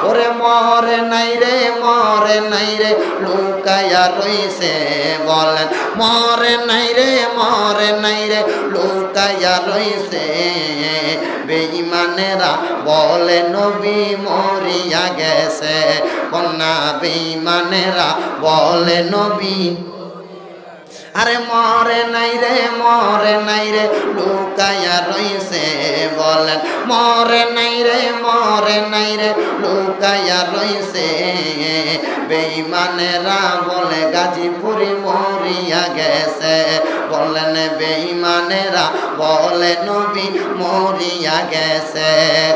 ওরে মরে নাই রে লুকায়া রইছে বলেন মরে নাই রে লুকায়া রইছে বেঈমানেরা বলে নবী মরিয়া গেছে কন্যা বেঈমানেরা বলে নবী আরে মরে নাই রে লুকায়া রইছে বলেন মরে নাই রে লুকায়া রইছে বেঈমানেরা বলে গাজীপুরে মরিয়া গেছে বলেন বেঈমানেরা বলে নবী মরিয়া গেছে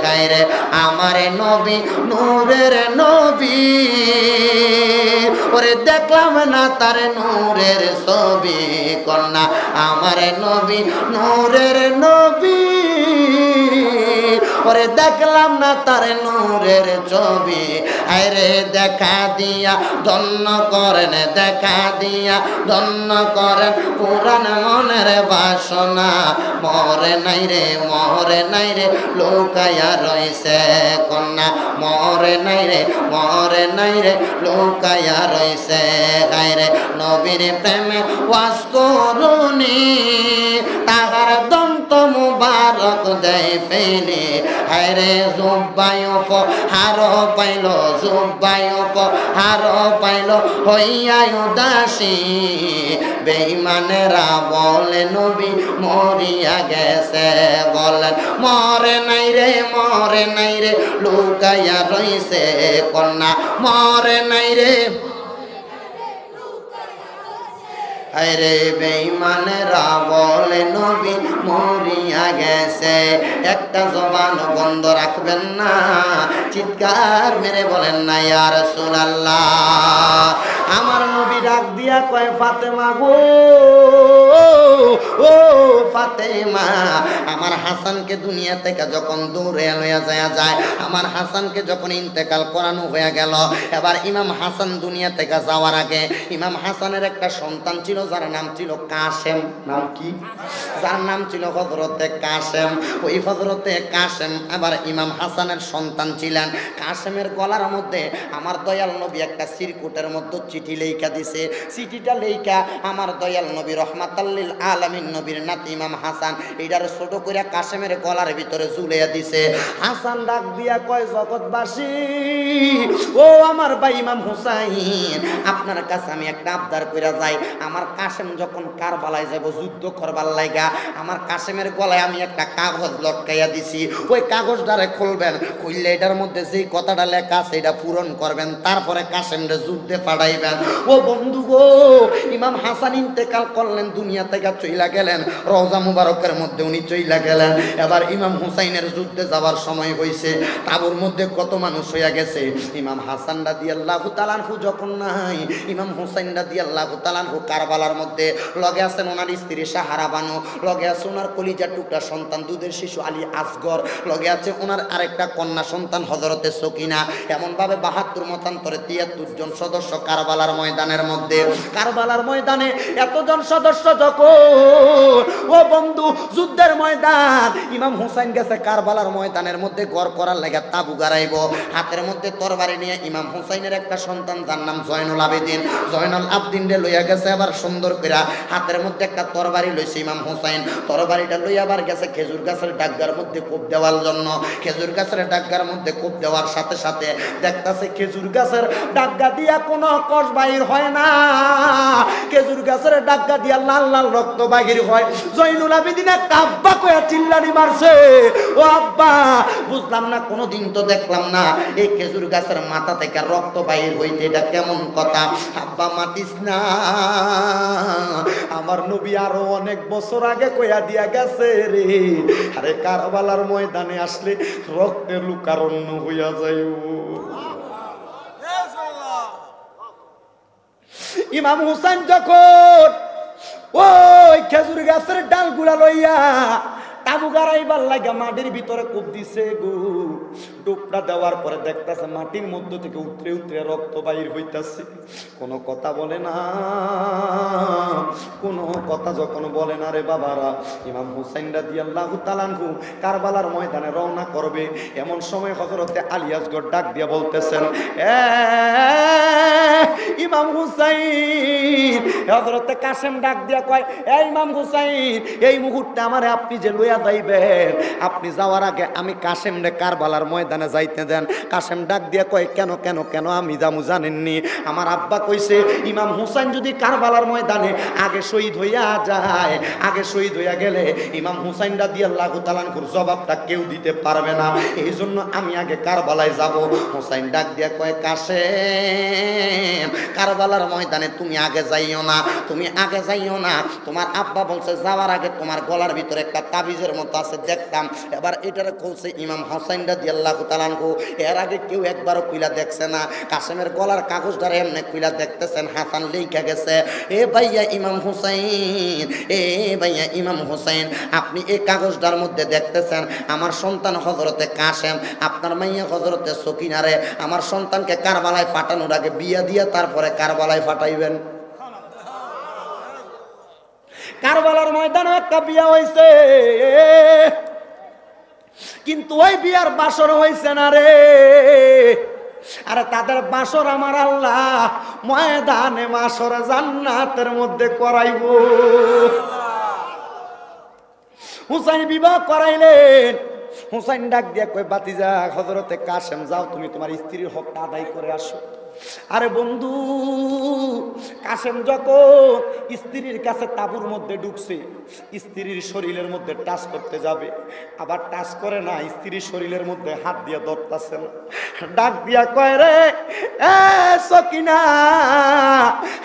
গায়রে আমারে নবী নূরের নবী ওরে দেখলাম না তার নূরের ছবি কন্যা আমার নবী নূরের নবী ওরে দেখলাম না তার নূরের ছবি আরে দেখা দিয়া ধন্য করেন দেখা দিয়া ধন্য করেন পুরান মনের বাসনা মরে নাই রে লুকায়া রইছে কন্যা মরে নাই রে লুকায়া রইছে গায়রে নবীর প্রেমে ওয়াজ করুনি তাহার দন্ত মুবারক দেয় ফেলে হায়রে জুব্বায়ুপ হার পাইল হইয়া উদাসী বেঈমানেরা বলে নবী মরিয়া গেছে বলেন মরে নাই রে লুকায়া রইছে কন্যা মরে নাই রে আরে বেঈমানেরা বলে নবী মরিয়া গেছে একটা জবান বন্ধ রাখবেন না চিৎকার মেরে বলেন না ইয়া রাসূলুল্লাহ আমার নবী ডাক দিয়া কয় ফাতেমা গো ও ফাতেমা আমার হাসানকে দুনিয়া থেকে যখন দূরে লইয়া যায় আমার হাসানকে যখন ইন্তেকাল করানো হয়ে গেল এবার ইমাম হাসান দুনিয়া থেকে যাওয়ার আগে ইমাম হাসানের একটা সন্তান ছিল যার নাম ছিল কাসেম নাম কি যার নাম ছিল হযরতে কাসেম ওই হযরতে কাসেম আবার ইমাম হাসানের সন্তান ছিলেন কাসেমের গলার মধ্যে আমার দয়াল নবী একটা সিরকুটের মধ্যে চিঠি লেখা দিছে চিঠিটা লেখা আমার দয়াল নবী রহমাতাল লিল আলামিন নবীর নাতি ইমাম হাসান এইটার ছোট করে কাসেমের গলার ভিতরে ঝুলাইয়া দিছে হাসান ডাক দিয়া কয় জগৎবাসী ও আমার ভাই ইমাম হুসাইন আপনার কাছে আমি একটা আবদার কইরা যাই আমার কাসেম যখন কারবালায় যাব যুদ্ধ করবার লাগা আমার কাসেমের গলায় আমি একটা কাগজ লটকাইয়া দিছি ওই কাগজটারে খুলবেন খুললে এটার মধ্যে যেই কথাটা লেখা আছে এটা পূরণ করবেন তারপরে কাসেমরে যুদ্ধে পাঠাইবেন ও বন্ধু গো ইমাম হাসান ইন্তেকাল করলেন দুনিয়া থেকে চইলা গেলেন রওজা মুবারকের মধ্যে উনি চইলা গেলেন এবার ইমাম হুসাইনের যুদ্ধে যাওয়ার সময় হইছে তাবুর মধ্যে কত মানুষ হইয়া গেছে ইমাম হাসান রাদিয়াল্লাহু তাআলা আনহু যখন নাই ইমাম হুসাইন রাদিয়াল্লাহু তাআলা আনহু কারবালার মধ্যে লগে আছেন ওনার স্ত্রী সাহারা বানু লগে আছে ওনার কলিজার টুকরা সন্তান দুধের শিশু আলী আসগর লগে আছে ওনার আরেকটা কন্যা সন্তান হযরতে সকিনা এমন ভাবে 72 মতান্তরে 73 জন সদস্য কারবালার ময়দানের মধ্যে কারবালার ময়দানে এতজন সদস্য যখন ও বন্ধু যুদ্ধের ময়দান ইমাম হুসাইন গেছে কারবালার ময়দানের মধ্যে ঘর করার লাগা তাবু গাড়াইব হাতের মধ্যে তরবারি নিয়ে ইমাম হুসাইনের একটা সন্তান যার নাম জয়নুল আবেদিন রে লইয়া গেছে আবার সুন্দর কইরা হাতের মধ্যে একটা তরবারি লইছে ইমাম হুসাইন তরবারিটা লইয়া আবার গেছে খেজুর গাছের ডাগগার মধ্যে কোপ দেওয়ার জন্য খেজুর গাছের ডাগগার মধ্যে কোপ দেওয়ার সাথে সাথে দেখতাছে খেজুর গাছের ডাগগা দিয়া কোনো কষ বাহির হয় না খেজুর গাছের ডাগগা দিয়া লাল লাল রক্ত বাহির হয় জয়নুল আবেদিন একটা আব্বা কইয়া চিল্লানি মারছে ও আব্বা বুঝলাম না কোনোদিন তো দেখলাম না এই খেজুর গাছের মাথা থেকে রক্ত বাহির হইতে এটা কেমন কথা আব্বা মাতিস না আমার নবী আরো অনেক বছর আগে কইয়া দিয়া গেছে রে আরে কারবালার ময়দানে আসলে রক্তের লুকারণ্য হইয়া যায় ইমাম হুসাইন যখন ওই খেজুর গাছের ডালগুলা লইয়া তাবু গাড়াইবার লাগা মাটির ভিতরে কূপ দিছে গো ডুবটা দেওয়ার পরে দেখতেছে মাটির মধ্য থেকে উতরে উতরে রক্ত বাইর হইতাছে। কোনো কথা বলে না, কোনো কথা যখন বলে না রে বাবারা, ইমাম হুসাইন রাদিয়াল্লাহু তাআলা আনহু কারবালার ময়দানে রওনা করবে। এমন সময় হযরতে আলী আসগর ডাক দিয়া বলতেছেন, ইমাম হুসাইন। হযরতে কাসেম ডাক দিয়া কয়, ইমাম হুসাইন, এই মুহূর্তে আমারে আপনি যে লইয়া যাইবেন, আপনি যাওয়ার আগে আমি কাসেম রে কারবালার ময়দানে যাইতে দেন। কাসেম ডাক দিয়া কয়, কেন কেন কেন আমি যামু জানেননি? আমার আব্বা কইছে ইমাম হুসাইন যদি কারবালার ময়দানে আগে শহীদ হইয়া যায়, আগে শহীদ হইয়া গেলে ইমাম হুসাইন রাদিয়াল্লাহু তাআলা আনহুর জবাবটা কেউ দিতে পারবে না, এই জন্য আমি আগে কারবালায় যাব। হুসাইন ডাক দিয়া কয়, কাসেম, কারবালার ময়দানে তুমি আগে যাইও না, তুমি আগে যাইও না। তোমার আব্বা বলছে যাওয়ার আগে তোমার গলার ভিতরে একটা তাবিজের মতো আছে, দেখতাম। এবার এটারে খুলছে ইমাম হুসাইন রাদিয়াল্লাহু তাআলা আনহু। এর আগে কেউ একবারও খুইলা দেখছে না। কাসেমের গলার কাগজটারে এমনি খুইলা দেখতেছেন, হাসান লেখা গেছে, এ ভাইয়া ইমাম হুসাইন, এ ভাইয়া ইমাম হুসাইন, আপনি এই কাগজটার মধ্যে দেখতেছেন আমার সন্তান হযরতে কাসেম আপনার মাইয়া হযরতে সকিনারে আমার সন্তানকে কারবালায় পাঠানোর আগে বিয়া দিয়া তারপরে কারবালায় পাঠাইবেন। কারবালার ময়দানে একটা বিয়া হইছে, কিন্তু ওই বিয়ার বাসর হইছে না রে। আরে তাদের বাসর আমার আল্লাহ ময়দানে মাসর জান্নাতের মধ্যে করাইব। হুসাইন বিবাহ করাইলেন। হুসাইন ডাক দিয়া কই, বাতিজা হযরতে কাসেম, যাও তুমি তোমার স্ত্রীর হকটা আদায় করে আসো। আরে বন্ধু, কাসেম যখন স্ত্রীর কাছে তাঁবুর মধ্যে ঢুকছে, স্ত্রীর শরীরের মধ্যে টাচ করতে যাবে, আবার টাচ করে না, স্ত্রীর শরীরের মধ্যে হাত দিয়ে ধরতেছে না। ডাক দিয়া কয়, রে এ সকিনা,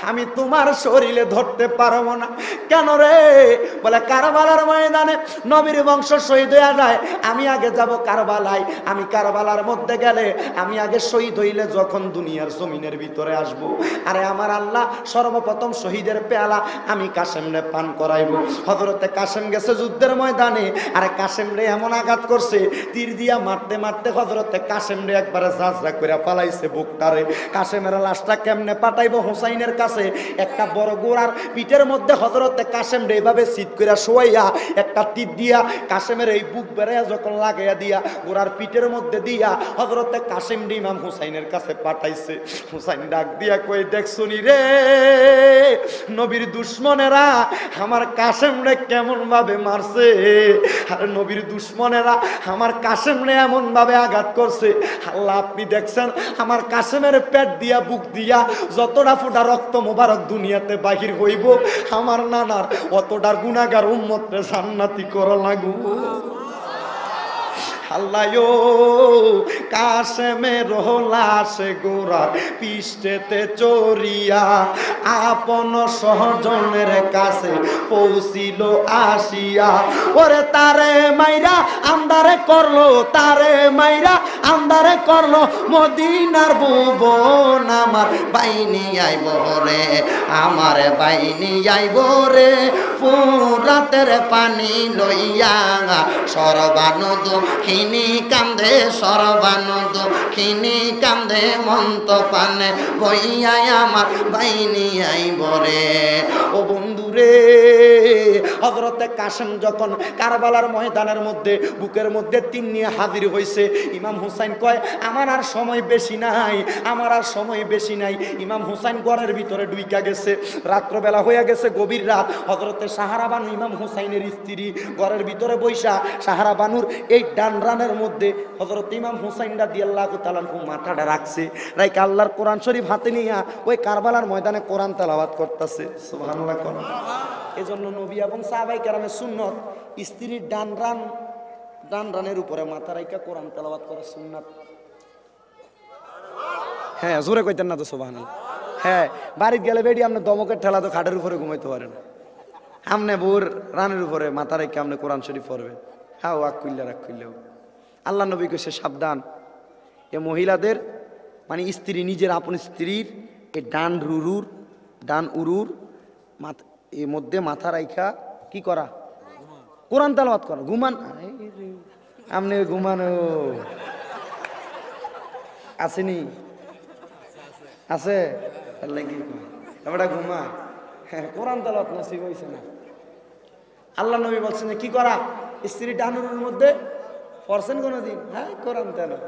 আমি তোমার শরীরে ধরতে পারবো না। কেন রে? বলে কারবালার ময়দানে নবীর বংশ শহীদ হয়ে যায়, আমি আগে যাব কারবালায়। আমি কারবালার মধ্যে গেলে, আমি আগে শহীদ হইলে যখন দুনিয়ার জমিনের ভিতরে আসব, আরে আমার আল্লাহ সর্বপ্রথম শহীদের পেয়ালা আমি কাসেম রে পান করাইব। হযরতে কাসেম গেছে যুদ্ধের ময়দানে, আরে কাসেম রে এমন আঘাত করছে, তীর দিয়া মারতে মারতে হযরতে কাসেম রে একবারে জাজরা করে পালাইছে বুকটারে। কাসেমের লাশটা কেমনে পাঠাইব হুসাইনের কাছে? একটা বড় গোড়ার পিঠের মধ্যে হযরতে কাসেম রে এইভাবে সিট করে শোয়াইয়া একটা তীর দিয়া কাসেমের এই বুক বেড়াইয়া যখন লাগাইয়া দিয়া গোড়ার পিঠের মধ্যে দিয়া হযরতে কাসেম রে ইমাম হুসাইনের কাছে পাঠাইছে। হুসাইন ডাক দিয়া কই, দেখছনি রে নবীর দুশ্মনেরা আমার কাসেম রে কেমন ভাবে মারছে, আর নবীর দুশ্মনেরা আমার কাসেম রে এমন ভাবে আঘাত করছে। আল্লাহ আপনি দেখছেন আমার কাসেমের পেট দিয়া বুক দিয়া যতটা ফোঁটা রক্ত মোবারক দুনিয়াতে বাহির হইব, আমার নানার অতটার গুনাহগার উম্মত রে জান্নাতি করা লাগু। আল্লাহ কাসেমের লাশে গোরার পিষ্টেতে চড়িয়া আপন সহজনের কাছে পৌঁছিল আসিয়া, ওরে তারে মাইরা আন্দারে করলো, তারে মাইরা আন্দারে করলো মদিনার ভুবন। আমার বাইনি আইব রে, আমার বাইনি আইব রে, ফুরাতের পানি লইয়া সর্বানন্দ খিনি কান্দে, সর্বানন্দ খিনি কান্দে, মন্ত পানে বইয়াই আমার বাইনি আইব রে। ও বন্ধু রে, হযরতে কাসেম যখন কারবালার ময়দানের মধ্যে বুকের মধ্যে তীর নিয়ে হাজির হইছে, ইমাম হুসাইন কয়, আমার আর সময় বেশি নাই, আমার আর সময় বেশি নাই। ইমাম হুসাইন ঘরের ভিতরে ঢুইকা গেছে, রাত্রবেলা হইয়া গেছে, গভীর রাত। হযরতে সাহারা বানু ইমাম হুসাইনের স্ত্রী ঘরের ভিতরে বইসা সাহারা বানুর এই ডান রানের মধ্যে হযরত ইমাম হুসাইন রাদিয়াল্লাহু তাআলা মাথাটা রাখছে, রাইকা আল্লাহর কোরআন শরীফ হাতে নিয়া ওই কারবালার ময়দানে কোরআন তেলাওয়াত করতেছে। সুবহানাল্লাহ। এজন্য নবী এবং সাহাবায়ে কেরামের সুন্নত স্ত্রীর ডান রানের উপরে মাথা রাইকা কোরআন তেলাওয়াত করা সুন্নাত। হ্যাঁ, জোরে কইতেন না তো সুবহানাল্লাহ। হ্যাঁ, বাড়িতে গেলে বেডি আপনি দমকের ঠেলা তো খাটের উপরে ঘুমাইতে পারেন, আমনে বোর রানের উপরে মাথা রেখে আপনি কোরআন শরীফ পড়বেন। হ্যাঁ, আখ খুললেও আল্লাহ নবী কইছে সাবধান, এ মহিলাদের মানে স্ত্রী, নিজের আপন স্ত্রীর এই ডান উরুর এর মধ্যে মাথা রাইখা কি করা? কোরআন তেলাওয়াত করা। ঘুমান, আমনে ঘুমানো আসেনি? আছে? কি আমরা ঘুমায়? হ্যাঁ, কোরআন তেলাওয়াত নসিব হইছে না। আল্লাহ নবী বলছেন যে কি করা, স্ত্রী ডানুরের মধ্যে পড়ছেন কোনোদিন? হ্যাঁ, কোরআন তেলাওয়াত।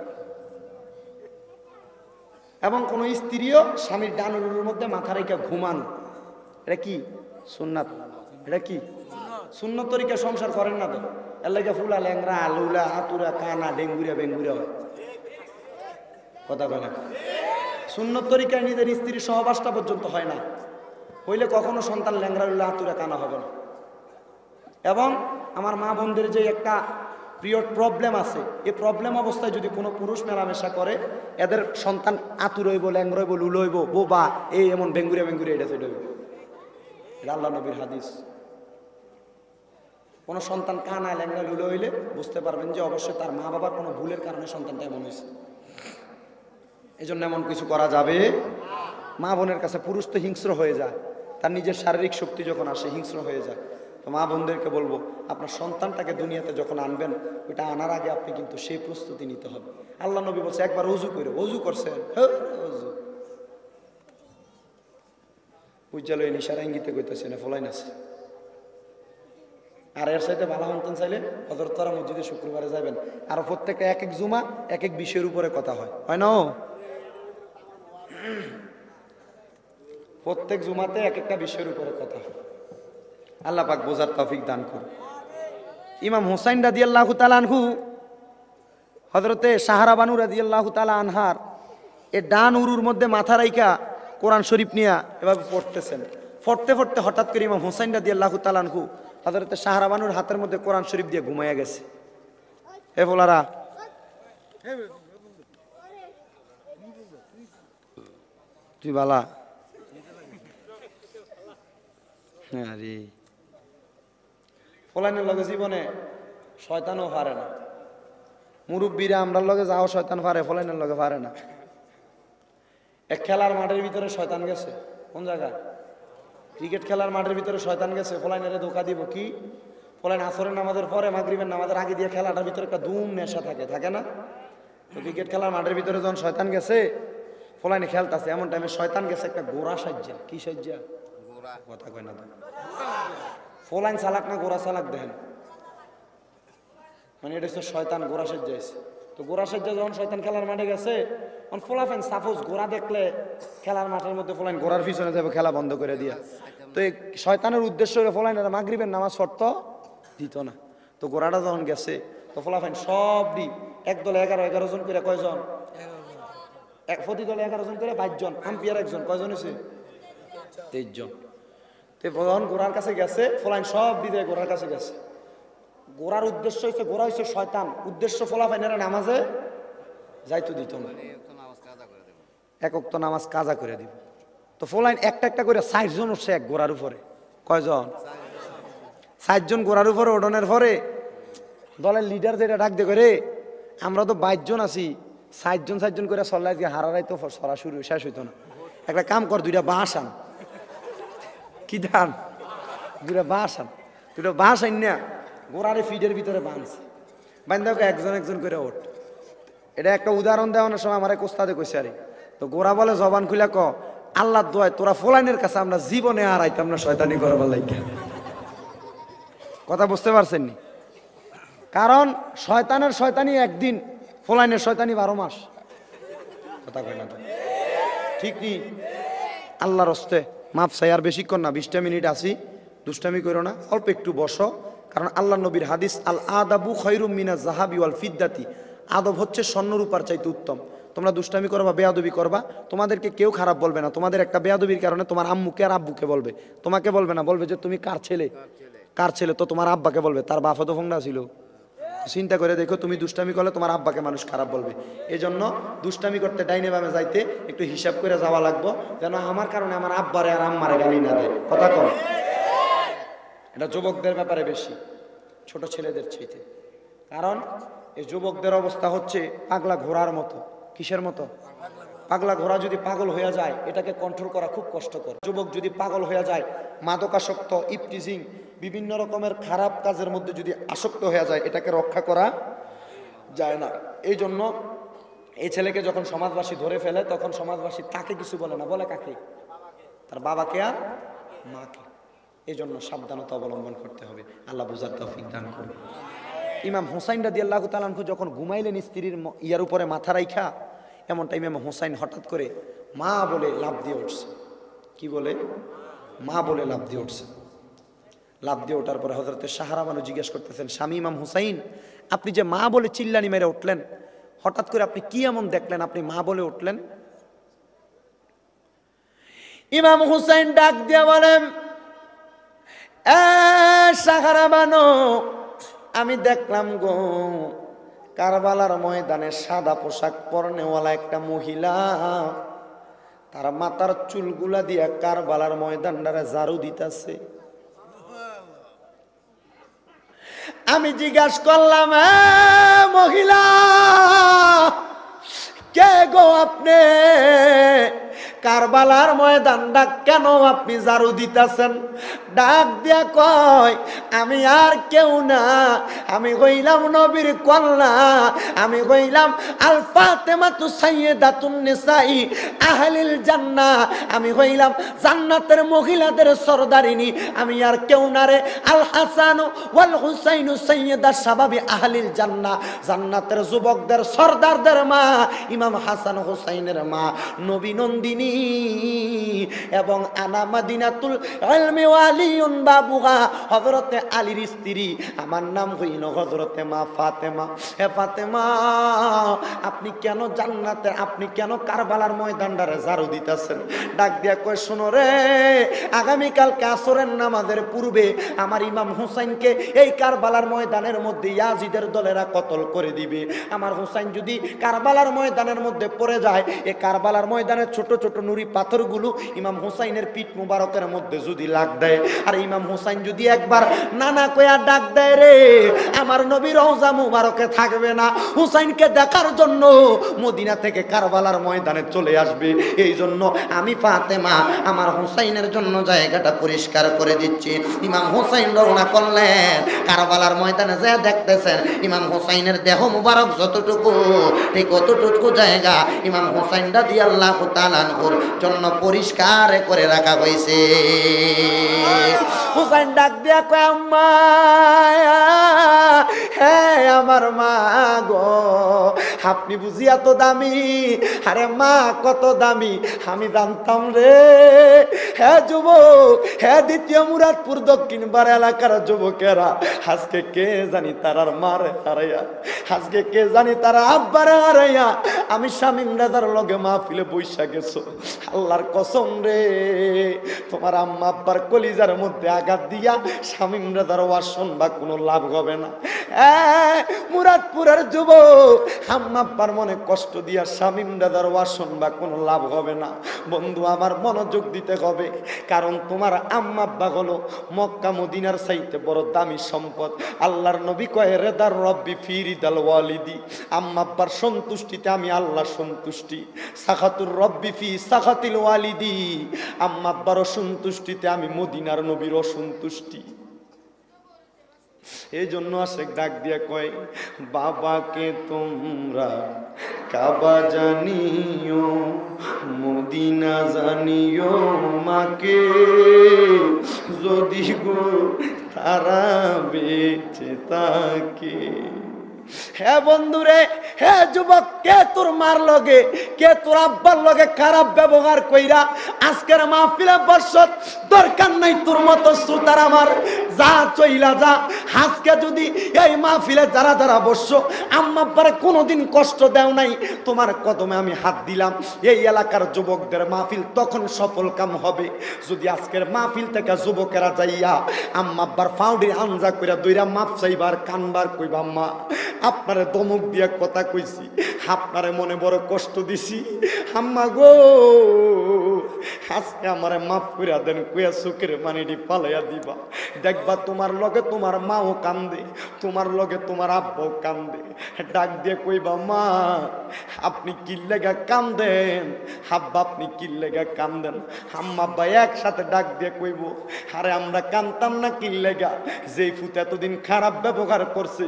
এবং কোন স্ত্রীও স্বামীর ডানুরের মধ্যে মাথা রেখে ঘুমানো, এটা কি সুন্নাত? এটা কি সুন্নত তরিকা? সংসার করেন না তো, এর লাগে ফুলা ল্যাংরা আলুলা হাতুরা কানা ডেঙ্গুরিয়া বেঙ্গুরিয়া হয়। কথা বলে সুন্নত তরিকায় নিজের স্ত্রীর সহবাসটা পর্যন্ত হয় না, হইলে কখনো সন্তান ল্যাংরা লুলা হাতুরা কানা হবে না। এবং আমার মা বোনদের যে একটা পিরিয়ড প্রবলেম আছে, এই প্রবলেম অবস্থায় যদি কোনো পুরুষ মেলামেশা করে, এদের সন্তান আতুর হইব, ল্যাংরা হইব, লুলো হইব, বোবা এই এমন বেঙ্গুরিয়া বেঙ্গুরিয়া এটা সেটা হইব। এটা আল্লাহ নবীর হাদিস। কোনো সন্তান কানা ল্যাংরা লুলো হইলে বুঝতে পারবেন যে অবশ্যই তার মা বাবার কোনো ভুলের কারণে সন্তানটা এমন হয়েছে। এই জন্য এমন কিছু করা যাবে। মা বোনের কাছে পুরুষ তো হিংস্র হয়ে যায়, তার নিজের শারীরিক শক্তি যখন আসে হিংস্র হয়ে যায়। তো মা বোনদেরকে বলবো, আপনার সন্তানটাকে দুনিয়াতে যখন আনবেন, ওইটা আনার আগে আপনি কিন্তু সেই প্রস্তুতি নিতে হবে। আল্লাহ নবী বলছে একবার অজু করে, অজু করছেন, অজু উজ্জ্বল নিশার ইঙ্গিতে কইতেছে না ফলাইন আছে। আর এর সাথে ভালো হন্তেন চাইলে হযরতরা মসজিদে শুক্রবারে যাবেন, আর প্রত্যেকে এক এক জুমা এক এক বিষয়ের উপরে কথা হয়, হয় না? প্রত্যেক জুমাতে এক একটা বিষয়ের উপরে কথা হয়। আল্লাহ পাক বোঝার তৌফিক দান করুন। ইমাম হুসাইন রাদিয়াল্লাহু তাআলা আনহু, হযরতে সাহারা বানু রাদিয়াল্লাহু তাআলা আনহার এ ডান উরুর মধ্যে মাথা রাইখা কোরআন শরীফ নিয়া এভাবে পড়তেছেন। পড়তে পড়তে হঠাৎ করে ইমাম হুসাইন রাদিয়াল্লাহু তাআলা আনহু হযরতে সাহারা বানুর হাতের মধ্যে কোরআন শরীফ দিয়ে ঘুমাইয়া গেছে। এ বলারা তুই বালা আরে ফলাইনের লগে জীবনে শয়তানও পারে না। মুরব্বীরা আমরার লগে যাও শয়তান পারে, ফলাইনের লগে পারে না। এক খেলার মাঠের ভিতরে শয়তান গেছে, কোন জায়গায়? ক্রিকেট খেলার মাঠের ভিতরে শয়তান গেছে, ফলাইনের ধোকা দিব কি? ফলাইন আসরের নামাজের পরে মাগরিবের নামাজের আগে দিয়ে খেলাটার ভিতরে একটা ধুম নেশা থাকে, থাকে না? তো ক্রিকেট খেলার মাঠের ভিতরে যখন শয়তান গেছে, ফলাইনে খেলতেছে, এমন টাইমে শয়তান গেছে একটা গোড়া সাজ্জা। কি সাজ্জা? কথা কয় না তো, ফলাইন চালাক না গোড়া চালাক দেখেন, মানে এটা হচ্ছে শয়তান গোড়া সাজ্জাইছে। তো গোড়া সাজ্জা যখন শয়তান খেলার মাঠে গেছে, তখন ফোলাফেন সাপোজ গোড়া দেখলে খেলার মাঠের মধ্যে ফলাইন গোড়ার পিছনে যাবে খেলা বন্ধ করে দিয়া। তো এই শয়তানের উদ্দেশ্য হলে ফলাইনের মাগরিবের নামাজ শর্ত দিত না। তো গোড়াটা যখন গেছে, তো ফলাফেন সব দি এক দলে 11 জন করে, কয়জন? প্রতি দলে 11 জন করে 22 জন, আম্পিয়ার একজন, কয়জন হয়েছে? 23 জন। তো যখন গোড়ার কাছে গেছে, ফলাইন সব দিতে গোড়ার কাছে গেছে। গোড়ার উদ্দেশ্য হচ্ছে, গোড়া হচ্ছে শয়তান, উদ্দেশ্য ফলাফাইনেরা নামাজে যাইতো দিত না, এক ওয়াক্ত নামাজ কাজা করে দিব। তো ফলাইন একটা একটা করে 60 জন উঠছে এক গোড়ার উপরে। কয়জন? 60 জন গোড়ার উপরে ওঠনের পরে দলের লিডার যেটা ডাক দিয়ে করে, আমরা তো 22 জন আছি, 60 জন করে চল্লাই দিয়ে হারারাই তো সরাসরি শেষ হইতো না। একটা কাম কর, 2টা বাঁশ আন। কি ধান? 2টা বাঁশ আন। 2টা বাঁশ আইন না গোড়ারে ফিডের ভিতরে বাঁধছে, বান্ধা একজন একজন করে ওঠ। এটা একটা উদাহরণ দেওয়ানোর সময় আমার এক ওস্তাদে কইছে, আরে তো গোড়া বলে জবান খুলে ক, আল্লাহর দোয়ায় তোরা ফলাইনের কাছে আমরা জীবনে আর আইতাম না শয়তানি করবার লাগিয়া। কথা বুঝতে পারছেন নি? কারণ শয়তানের শয়তানি একদিন, ফলাইনের শয়তানি 12 মাস। কথা কয় না তো, ঠিক নি? আল্লাহর হস্তে মাপ চাই, আর বেশিক্ষণ না, 20টা মিনিট আসি, দুষ্টামি করো না, অল্প একটু বসো। কারণ আল্লাহ নবীর হাদিস, আল আদাবু খায়রুম মিনাজ যাহাবি ওয়াল ফিদ্দাতি, আদব হচ্ছে স্বর্ণ রূপার চাইতে উত্তম। তোমরা দুষ্টামি করবা, বেয়াদবি করবা, তোমাদেরকে কেউ খারাপ বলবে না। তোমাদের একটা বেয়াদবির কারণে তোমার আম্মুকে আর আব্বুকে বলবে, তোমাকে বলবে না, বলবে যে তুমি কার ছেলে, কার ছেলে। তো তোমার আব্বাকে বলবে, তার বাপ তো ফোংডা ছিল। চিন্তা করে দেখো, তুমি দুষ্টামি করলে তোমার আব্বাকে মানুষ খারাপ বলবে। এই জন্য দুষ্টামি করতে ডাইনে বামে যাইতে একটু হিসাব করে যাওয়া লাগবো, যেন আমার কারণে আমার আব্বারে আর আম্মারে গালি না দেয়। কথা কম, এটা যুবকদের ব্যাপারে বেশি, ছোট ছেলেদের চাইতে। কারণ এই যুবকদের অবস্থা হচ্ছে পাগলা ঘোড়ার মতো। কিসের মতো? পাগলা ঘোড়া যদি পাগল হয়ে যায়, এটাকে কন্ট্রোল করা খুব কষ্টকর। যুবক যদি পাগল হয়ে যায়, মাদকাসক্ত, ইফটিজিং, বিভিন্ন রকমের খারাপ কাজের মধ্যে যদি আসক্ত হয়ে যায়, এটাকে রক্ষা করা যায় না। এই জন্য এই ছেলেকে যখন সমাজবাসী ধরে ফেলে তখন সমাজবাসী তাকে কিছু বলে না, বলে কাকে? তার বাবাকে আর মাকে। এই জন্য সাবধানতা অবলম্বন করতে হবে। আল্লাহ বুঝার তৌফিক দান করুন। ইমাম হুসাইন রাদিয়াল্লাহু তাআলা আনহু যখন ঘুমাইলেন স্ত্রীর ইয়ার উপরে মাথা রাইখা, এমন টাইমে ইমাম হুসাইন হঠাৎ করে মা বলে লাফ দিয়ে উঠছে। কি বলে? মা বলে লাফ দিয়ে উঠছে। লাফ দিয়ে ওঠার পরে হযরতে সাহারা বানু জিজ্ঞেস করতেছেন, স্বামী ইমাম হুসাইন, আপনি যে মা বলে চিল্লানি মেরে উঠলেন, হঠাৎ করে আপনি কি এমন দেখলেন আপনি মা বলে উঠলেন? ইমাম হুসাইন ডাক দিয়ে বলেন, এ সাহারা বানু, আমি দেখলাম গো কারবালার ময়দানে সাদা পোশাক পরনেওয়ালা একটা মহিলা তার মাথার চুলগুলা দিয়া কারবালার ময়দানটারে ঝাড়ু দিতেছে। আমি জিজ্ঞাসা করলাম, মহিলা কে গো আপনি? কারবালার ময়দানটা কেন আপনি ঝাড়ু দিতেছেন? ডাক দিয়া কয়, আমি আর কেউ না, আমি হইলাম নবীর কন্যা, আমি হইলাম আল ফাতেমাতু সাইয়্যিদাতুন নিসাই আহলিল জান্নাহ, আমি হইলাম জান্নাতের মহিলাদের সরদারিনী, আমি আর কেউ না রে। আল হাসান ওয়াল হুসাইন সাইয়্যিদা শাবাবি আহলিল জান্নাহ, জান্নাতের যুবকদের সরদারদের মা, ইমাম হাসান হুসাইনের মা, নবী নন্দিনী, এবং আনা মাদিনাতুল ইলমি ওয়ালিউন বাবুহা, হযরতে আলীর স্ত্রী, আমার নাম হইল হযরতে মা ফাতেমা। হে ফাতেমা, আপনি কেন জান্নাতে, আপনি কেন কারবালার ময়দানটারে ঝাড়ু দিতেছেন? ডাক দিয়া কয়, শোনো রে, আগামীকালকে আসরের নামাজের পূর্বে আমার ইমাম হুসাইনকে এই কারবালার ময়দানের মধ্যে ইয়াজিদের দলেরা কতল করে দিবে। আমার হুসাইন যদি কারবালার ময়দানের মধ্যে পড়ে যায়, এই কারবালার ময়দানের ছোট ছোট নুরি পাথরগুলো ইমাম হুসাইনের পিঠ মুবারকের মধ্যে যদি লাগ দেয়, আর ইমাম হুসাইন যদি একবার নানা কয়া ডাক দেয়, রে আমার নবী রওজা মুবারকে থাকবে না, হুসাইনকে দেখার জন্য মদিনা থেকে কারবালার ময়দানে চলে আসবে। এই জন্য আমি ফাতেমা আমার হুসাইনের জন্য জায়গাটা পরিষ্কার করে দিচ্ছি। ইমাম হুসাইন রওনা করলেন, কারবালার ময়দানে যা দেখতেছেন ইমাম হুসাইনের দেহ মুবারক যতটুকু, ঠিক অতটুকু জায়গা ইমাম হুসাইন রাদিয়াল্লাহু তাআলা আনহুর জন্য পরিষ্কার করে রাখা হয়েছে। হুসাইন ডাক দিয়া কয়, আম্মা, হ্যাঁ আমার মা গো, আপনি বুঝি এত দামি? আরে মা কত দামি আমি জানতাম রে। হ্যাঁ যুবক, হ্যাঁ দ্বিতীয় মুরাদপুর দক্ষিণ পাড়া এলাকার যুবকেরা, আজকে কে জানি তারার মারে হারাইয়া, আজকে কে জানি তারা আব্বারে হারাইয়া আমি শামীম রাজার লগে মাহফিলে বৈশা গেছো। আল্লাহর কসম রে, তোমার আম্মা আব্বার কলিজার মধ্যে আঘাত দিয়া শামীম রাজার ওয়াজ শুনবা কোনো লাভ হবে না। মুরাদপুরের যুবক, আম্মা আব্বার মনে কষ্ট দিয়া শামীম রাজার ওয়াজ শুনবা কোনো লাভ হবে না। বন্ধু আমার মনোযোগ দিতে হবে, কারণ তোমার আম্মা আব্বা হলো মক্কা মদিনার চাইতে বড় দামি সম্পদ। আল্লাহর নবী কয়, রেদার রব্বি ফি রিদাল ওয়ালিদি, আম্মা আব্বার সন্তুষ্টিতে আমি আল্লাহ সন্তুষ্টি। সাখাতুর রব্বি ফি সাখাতিল ওয়ালিদি, আম্মা আব্বার অসন্তুষ্টিতে আমি মদিনার নবীর অসন্তুষ্টি। এই জন্য আশেক ডাক দিয়া কয়, বাবাকে তোমরা কাবা জানিও, মদিনা জানিও, মাকে যদি গো তারা বেঁচে থাকে। হ্যাঁ বন্ধুরে, হ্যাঁ যুবক, কে তোর মার লগে, কে তোর আব্বার লগে খারাপ ব্যবহার কইরা আজকের মাহফিলে বর্ষত দরকার নাই তোর মতো শ্রোতার আমার, যা চইলা যা। আজকে যদি এই মাহফিলে যারা যারা বসছো আম্মা আব্বারে কোনোদিন কষ্ট দেও নাই, তোমার কদমে আমি হাত দিলাম। এই এলাকার যুবকদের মাহফিল তখন সফল কাম হবে যদি আজকের মাহফিল থেকে যুবকেরা যাইয়া আম্মা আব্বার ফাউডি আঞ্জা কইরা দইরা মাপ চাইবার কানবার কইবা, আম্মা আপনারে দমক দিয়া কথা কইছি, আপনারে মনে বড় কষ্ট দিছি, আম্মা গো আজকে আমারে মাফ কইরা দেন কইয়া চোখের পানিটি পালাইয়া দিবা। দেখবা তোমার লগে তোমার মাও কান্দে, তোমার লগে তোমার আব্বাও কান্দে। ডাক দিয়ে কইবা মা আপনি কি লেগা কান্দেন, আব্বা আপনি কি লেগা কান্দেন। আম্মা আব্বা একসাথে ডাক দিয়ে কইব আরে আমরা কান্দতাম না কি লেগা, যেই ফুত এতদিন খারাপ ব্যবহার করছে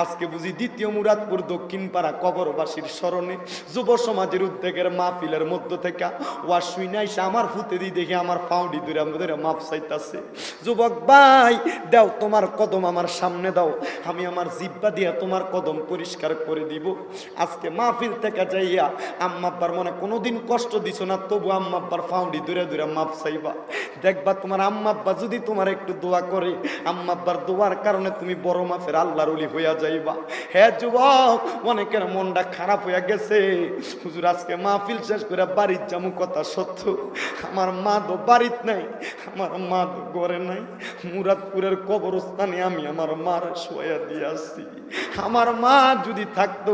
আজকে বুঝি দ্বিতীয় মুরাদপুর দক্ষিণ পাড়া কবরবাসীর স্মরণে যুব সমাজের উদ্যোগের মাহফিলের মধ্য থেকে ওয়াজ শুইনা এসে আমার ফুতে দি দেখে আমার পাউডি ধরে মাপ চাইতাছে। যুবক ভাই দাও তোমার কদম আমার সামনে দাও, আমি আমার জিব্বা দিয়া তোমার কদম পরিষ্কার করে দিব। আজকে মাহফিল থেকে যাইয়া আম্মা আব্বার মনে কোনোদিন কষ্ট দিছো না, তবু আম্মা আব্বার পাউডি ধরে মাপ চাইবা। দেখবা তোমার আম্মা আব্বা যদি তোমার একটু দোয়া করে, আম্মা আব্বার দোয়ার কারণে তুমি বড় মাফের আল্লাহর ওলি হইয়া যাইবা। হ্যাঁ যুবক, অনেকের মনটা খারাপ হইয়া গেছে, হুজুর আজকে মাহফিল শেষ করে বাড়ির যামু, কথা সত্য। আমার মা তো বাড়িত নাই, আমার মা তো ঘরে নাই, মুরাদপুরের কবরস্থানে আমি আমার মার শোয়া দিয়ে আসছি। আমার মা যদি থাকতো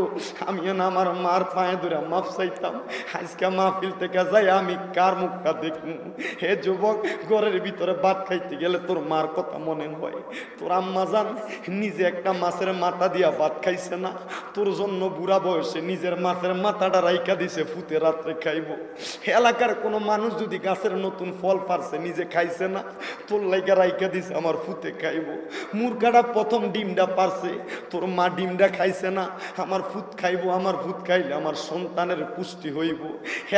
আমি না আমার মার পায়ে ধরে মাপ চাইতাম। আজকে মাহফিল থেকে যাই আমি কার মুখটা দেখবো। হে যুবক, ঘরের ভিতরে ভাত খাইতে গেলে তোর মার কথা মনে হয়। তোর আম্মা জান নিজে একটা মাছের মাথা দিয়া ভাত খাইছে না, তোর জন্য বুড়া বয়সে নিজের মাছের মাথাটা রাইখা দিছে, ফুতে রাত্রে খাইব। এলাকার কোনো মানুষ যদি গাছের নতুন ফল পারছে নিজে খাইছে না, তোর লাইকা রাইখা দিছে আমার ফুতে খাইব। মুরগাটা প্রথম ডিমটা পারছে, তোর মা ডিমটা খাইছে না, আমার ফুত খাইব। আমার ফুত খাইলে আমার সন্তানের পুষ্টি হইব।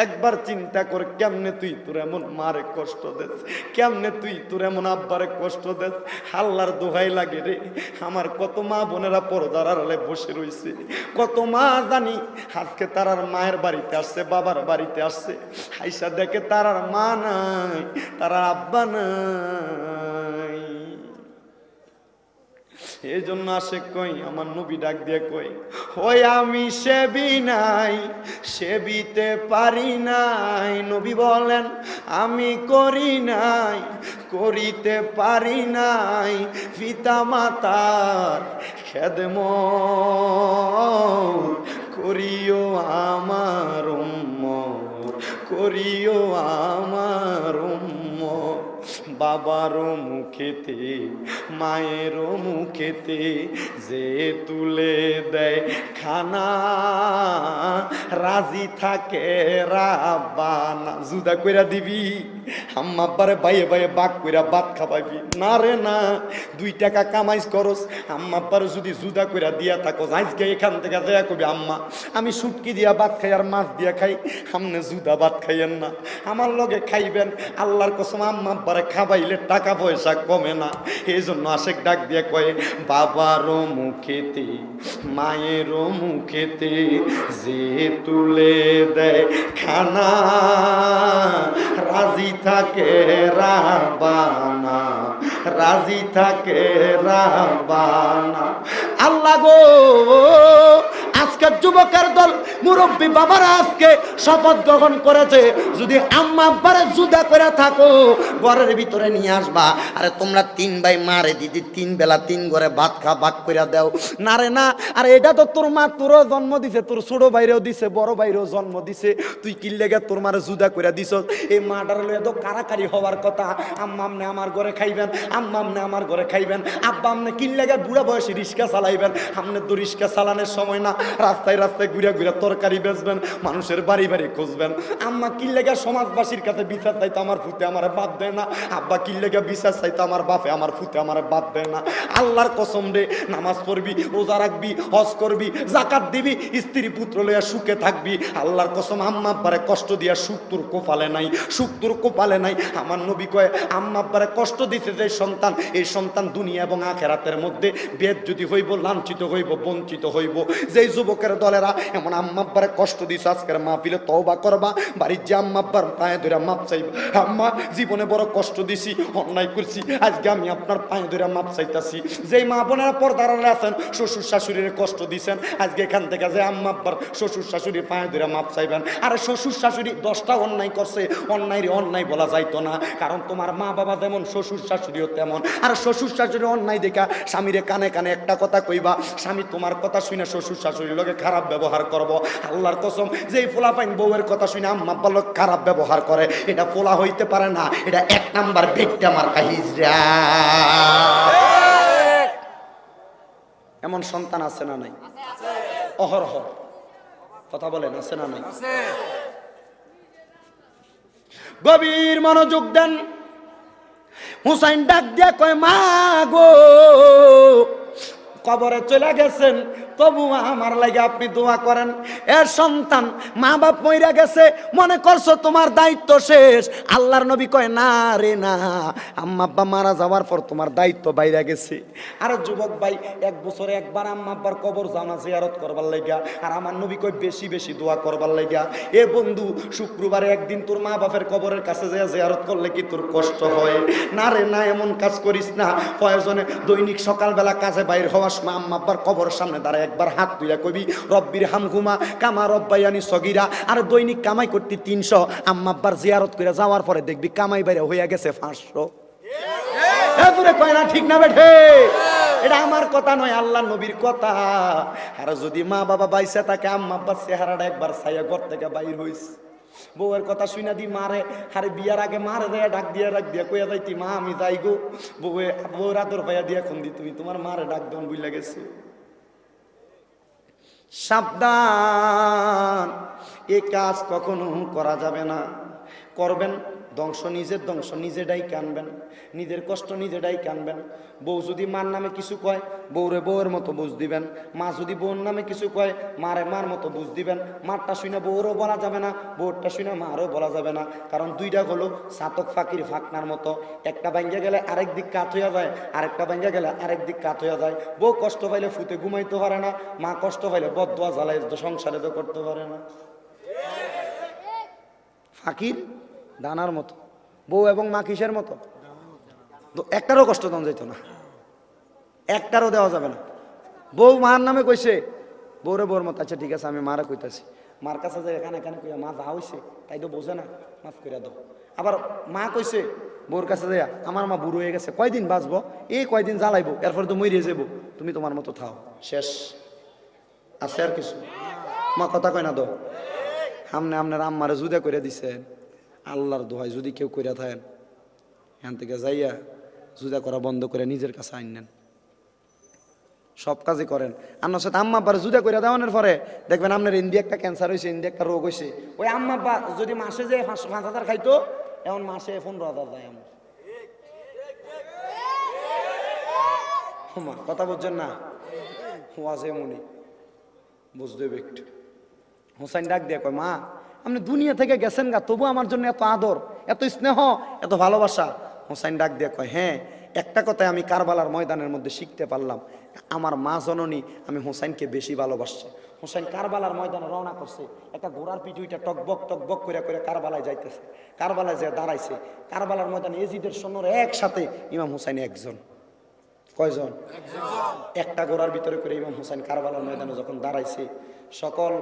একবার চিন্তা কর কেমনে তুই তোর এমন মারে কষ্ট দেস, কেমনে তুই তোর এমন আব্বারে কষ্ট দেস। আল্লাহর দোহাই লাগে রে, আমার কত মা বোনেরা পর্দার আড়ালে বসে রইছে, কত মা জানি আজকে তারার মায়ের বাড়িতে আসছে, বাবার বাড়িতে আসছে, আইসা দেখে তারার মা নাই, তারার আব্বা নাই। এই জন্য আসে কই আমার নবী ডাক দিয়ে কই ওই আমি সেবি নাই, সেবিতে পারি নাই। নবী বলেন আমি করি নাই, করিতে পারি নাই। পিতা মাতার খেদমত করিও আমার উম্মত, করিও আমার উম্মত। বাবারও মুখেতে মায়েরও মুখেতে যে তুলে দেয় খানা, রাজি থাকে রাব্বানা। জুদা কইরা দিবি আম্মা আব্বারে বাইয়ে বাইয়ে বাক কইরা ভাত খাবাইবি না রে না। 2 টাকা কামাইস করস, আম্মা আব্বারে যদি জুদা কইরা দিয়া থাকো, আজকে এখান থেকে দেয়া কবি আম্মা আমি শুটকি দিয়া ভাত খাই আর মাছ দিয়া খাই, সামনে জুদা ভাত খাইয়েন না, আমার লগে খাইবেন। আল্লাহর কসম আম্মা আব্বারে খাবাইলে টাকা পয়সা কমে না। এই জন্য আশেক ডাক দিয়ে কয়ে বাবারও মুখেতে মায়েরও মুখেতে যে তুলে দেয় খানা, রাজি থাকে রাব্বানা, রাজি থাকে রাব্বানা। আল্লাহ গো, আজকের যুবকের দল মুরব্বী বাবারা আজকে শপথ গ্রহণ করেছে, যদি আম্মা আব্বারে জুদা করে থাকো ঘরের ভিতরে নিয়ে আসবা। আরে তোমরা 3 ভাই মারে দিদি 3 বেলা 3 ঘরে ভাত খা ভাগ করে দাও না রে না। আর এটা তো তোর মা তোরও জন্ম দিছে, তোর ছোট ভাইরেও দিছে, বড় ভাইরেও জন্ম দিছে, তুই কি লেগে তোর মারে জুদা করে দিছ? এই মাটার লইয়া তো কারাকারি হওয়ার কথা। আম্মা আমনে আমার ঘরে খাইবেন, আম্মা আমনে আমার ঘরে খাইবেন, আব্বা আমনে কি লেগে বুড়া বয়সে রিক্সা চালাইবেন। আমনে তো রিক্সা চালানোর সময় না, রাস্তায় রাস্তায় ঘুরে ঘুরে তরকারি বেচবেন, মানুষের বাড়ি বাড়ি খুঁজবেন। আম্মা কি লেগে সমাজবাসীর কাছে বিচার চাইতো আমার ফুতে আমার বাদ দেয় না, আব্বা কি লেগে বিচার চাইতো আমার বাপে আমার ফুতে আমার বাদ দেয় না। আল্লাহর কসম রে, নামাজ পড়বি, রোজা রাখবি, হজ করবি, যাকাত দিবি, স্ত্রী পুত্র লইয়া সুখে থাকবি। আল্লাহর কসম আম্মা আব্বারে কষ্ট দিয়া সুখ তোর কোপালে নাই, সুখ তোর কোপালে নাই। আমার নবী কয় আম্মা আব্বারে কষ্ট দিতে যে সন্তান, এই সন্তান দুনিয়া এবং আখেরাতের মধ্যে বেজ্জতি হইব, লাঞ্ছিত হইব, বঞ্চিত হইব। যেই যুবকের দলেরা এমন আম্মা আব্বারে কষ্ট দিছে, আজকের মাহফিলে তওবা করবা, বাড়ির যে আম্মা আব্বার পায়ে ধরে মাপ চাইবা। আম্মা জীবনে বড় কষ্ট দিছি, অন্যায় করছি, আজকে আমি আপনার পায়ে ধরে মাপ চাইতাছি। যেই মা বোনেরা পর্দার আড়ালে আছেন, শ্বশুর শাশুড়ির কষ্ট দিছেন, আজকে এখান থেকে যে আম্মা আব্বার শ্বশুর শাশুড়ির পায়ে ধরে মাপ চাইবেন। আর শ্বশুর শাশুড়ি 10টা অন্যায় করছে, অন্যায় রে অন্যায় বলা যাইতো না, কারণ তোমার মা বাবা যেমন শ্বশুর শাশুড়িও তেমন। আর শ্বশুর শাশুড়ি অন্যায় দেখা স্বামীরে কানে কানে একটা কথা কইবা, স্বামী তোমার কথা শুনে শ্বশুর শাশুড়ি বাড়ির লোকে খারাপ ব্যবহার করব। আল্লাহর কসম, যেই পোলা পাইন বউয়ের কথা শুনে আম্মা আব্বার লোক খারাপ ব্যবহার করে, এটা পোলা হইতে পারে না, এটা 1 নাম্বার বেটটা মার্কা হিজড়া। এমন সন্তান আছে না নাই? অহরহ কথা বলেন, আছে না নাই? গভীর মনোযোগ দেন। হুসাইন ডাক দিয়া কয়, মা গো, কবরে চলে গেছেন, তবু আমার লাগে আপনি দোয়া করেন। এর সন্তান, মা বাপ মইরা গেছে, মনে করছো তোমার দায়িত্ব শেষ। আল্লাহর নবী কয়, না রে না, আম্মা আব্বা মারা যাওয়ার পর তোমার দায়িত্ব বাইরে গেছে। আর যুবক ভাই, 1 বছরে একবার আম্মা আব্বার কবর জানা জিয়ারত করবার লাগিয়া, আর আমার নবী কয় বেশি বেশি দোয়া করবার লাগিয়া। এ বন্ধু, শুক্রবারে একদিন তোর মা বাপের কবরের কাছে যায় জিয়ারত করলে কি তোর কষ্ট হয়? না রে না, এমন কাজ করিস না। প্রয়োজনে দৈনিক সকালবেলা কাজে বাইর হওয়ার সময় আম্মা আব্বার কবরের সামনে দাঁড়ায় একবার হাত তুলে কবি, রব্বির হামহুমা কামা রব্বায়ানি সগীরা। আর দৈনিক কামাই করতে 300, আম্মা আব্বার জিয়ারত করে যাওয়ার পরে দেখবি কামাই বাইরে হইয়া গেছে 500। এদুরে কয় না, ঠিক না বেঠে? এটা আমার কথা নয়, আল্লাহ নবীর কথা। আর যদি মা বাবা বাইসা থাকে, আম্মা আব্বার চেহারাটা একবার ছাইয়া ঘর থেকে বাইর হইস। বউয়ের কথা শুনা দি মারে, আরে বিয়ার আগে মারে দেয়া ডাক দিয়া কইয়া যাইতি, মা আমি যাই গো। বউয়ের আদর পাইয়া দিয়া খুন দি, তুমি তোমার মারে ডাক দেন বুঝলা গেছে। সাবধান, এই কাজ কখনো করা যাবে না। করবেন ধ্বংস, নিজের ধ্বংস নিজেরাই কানবেন, নিজের কষ্ট নিজেরাই কানবেন। বউ যদি মার নামে কিছু কয়, বউরে বউয়ের মতো বুঝ দিবেন। মা যদি বউর নামে কিছু কয়, মারে মার মতো বুঝ দিবেন। মারটা শুনে বউরও বলা যাবে না, বউরটা শুনে মারও বলা যাবে না। কারণ দুইটা হলো ছাতক ফাঁকির ফাঁকনার মতো, একটা ভাঙ্গা গেলে আরেক দিক কাত হইয়া যায়, আরেকটা ভাঙ্গা গেলে আরেক দিক কাত হইয়া যায়। বউ কষ্ট পাইলে ফুতে ঘুমাইতে পারে না, মা কষ্ট পাইলে বদদোয়া জ্বালাই সংসারে তো করতে পারে না। ফাঁকির দানার মতো বউ এবং মা কিসের মতো? একটারও কষ্ট দেওয়া যেত না, একটারও দেওয়া যাবে না। বউ মার নামে কইছে, বউরে বউর মতো, আচ্ছা ঠিক আছে আমি মারা কইতাছি। মার কাছে যে এখানে এখানে কইয়া, মা যা হইছে তাই তো বোঝে না, মাফ করে দাও। আবার মা কইছে বউর কাছে যাইয়া, আমার মা বুড়ো হয়ে গেছে, কয়দিন বাঁচবো, এই কয়দিন জ্বালাইবো, এরপরে তো মরিয়ে যাবো, তুমি তোমার মতো থাও, শেষ। আছে আর কিছু? মা কথা কয় না তো। আপনার আম্মারে জুদা করে দিছেন, আল্লাহর দোহাই যদি কেউ কইরা থাকেন, এখান থেকে যাইয়া জুদা করা বন্ধ করে নিজের কাছে আইনেন, সব কাজই করেন। আপনার সাথে আম্মা আব্বার জুদা করে দেওয়ানোর পরে দেখবেন আপনার ইন্ডিয়া একটা ক্যান্সার হয়েছে, ইন্ডিয়া একটা রোগ হয়েছে। ওই আম্মা আব্বা যদি মাসে যে 5,000 খাইতো, এখন মাসে 15,000 যায়। আমার কথা বুঝছেন না? ওয়াজে মনি বুঝতে ব্যক্তি। হোসাইন ডাক দিয়ে কয়, মা আপনি দুনিয়া থেকে গেছেন গা, তবু আমার জন্য এত আদর, এত স্নেহ, এত ভালোবাসা। হোসাইন ডাক দিয়ে কয়, হ্যাঁ, একটা কথাই আমি কারবালার ময়দানের মধ্যে শিখতে পারলাম, আমার মা জননী আমি হোসাইনকে বেশি ভালোবাসছে। হোসাইন কারবালার ময়দানে রওনা করছে, একটা ঘোড়ার পিঠুইটা টকবক টকবক করে করে কারবালায় যাইতেছে। কারবালায় যে দাঁড়াইছে, কারবালার ময়দানে এজিদের সৈন্যরা একসাথে, ইমাম হোসাইন একজন। কয়জন? একটা ঘোড়ার ভিতরে করে ইমাম হোসাইন কারবালার ময়দানে যখন দাঁড়াইছে, সকল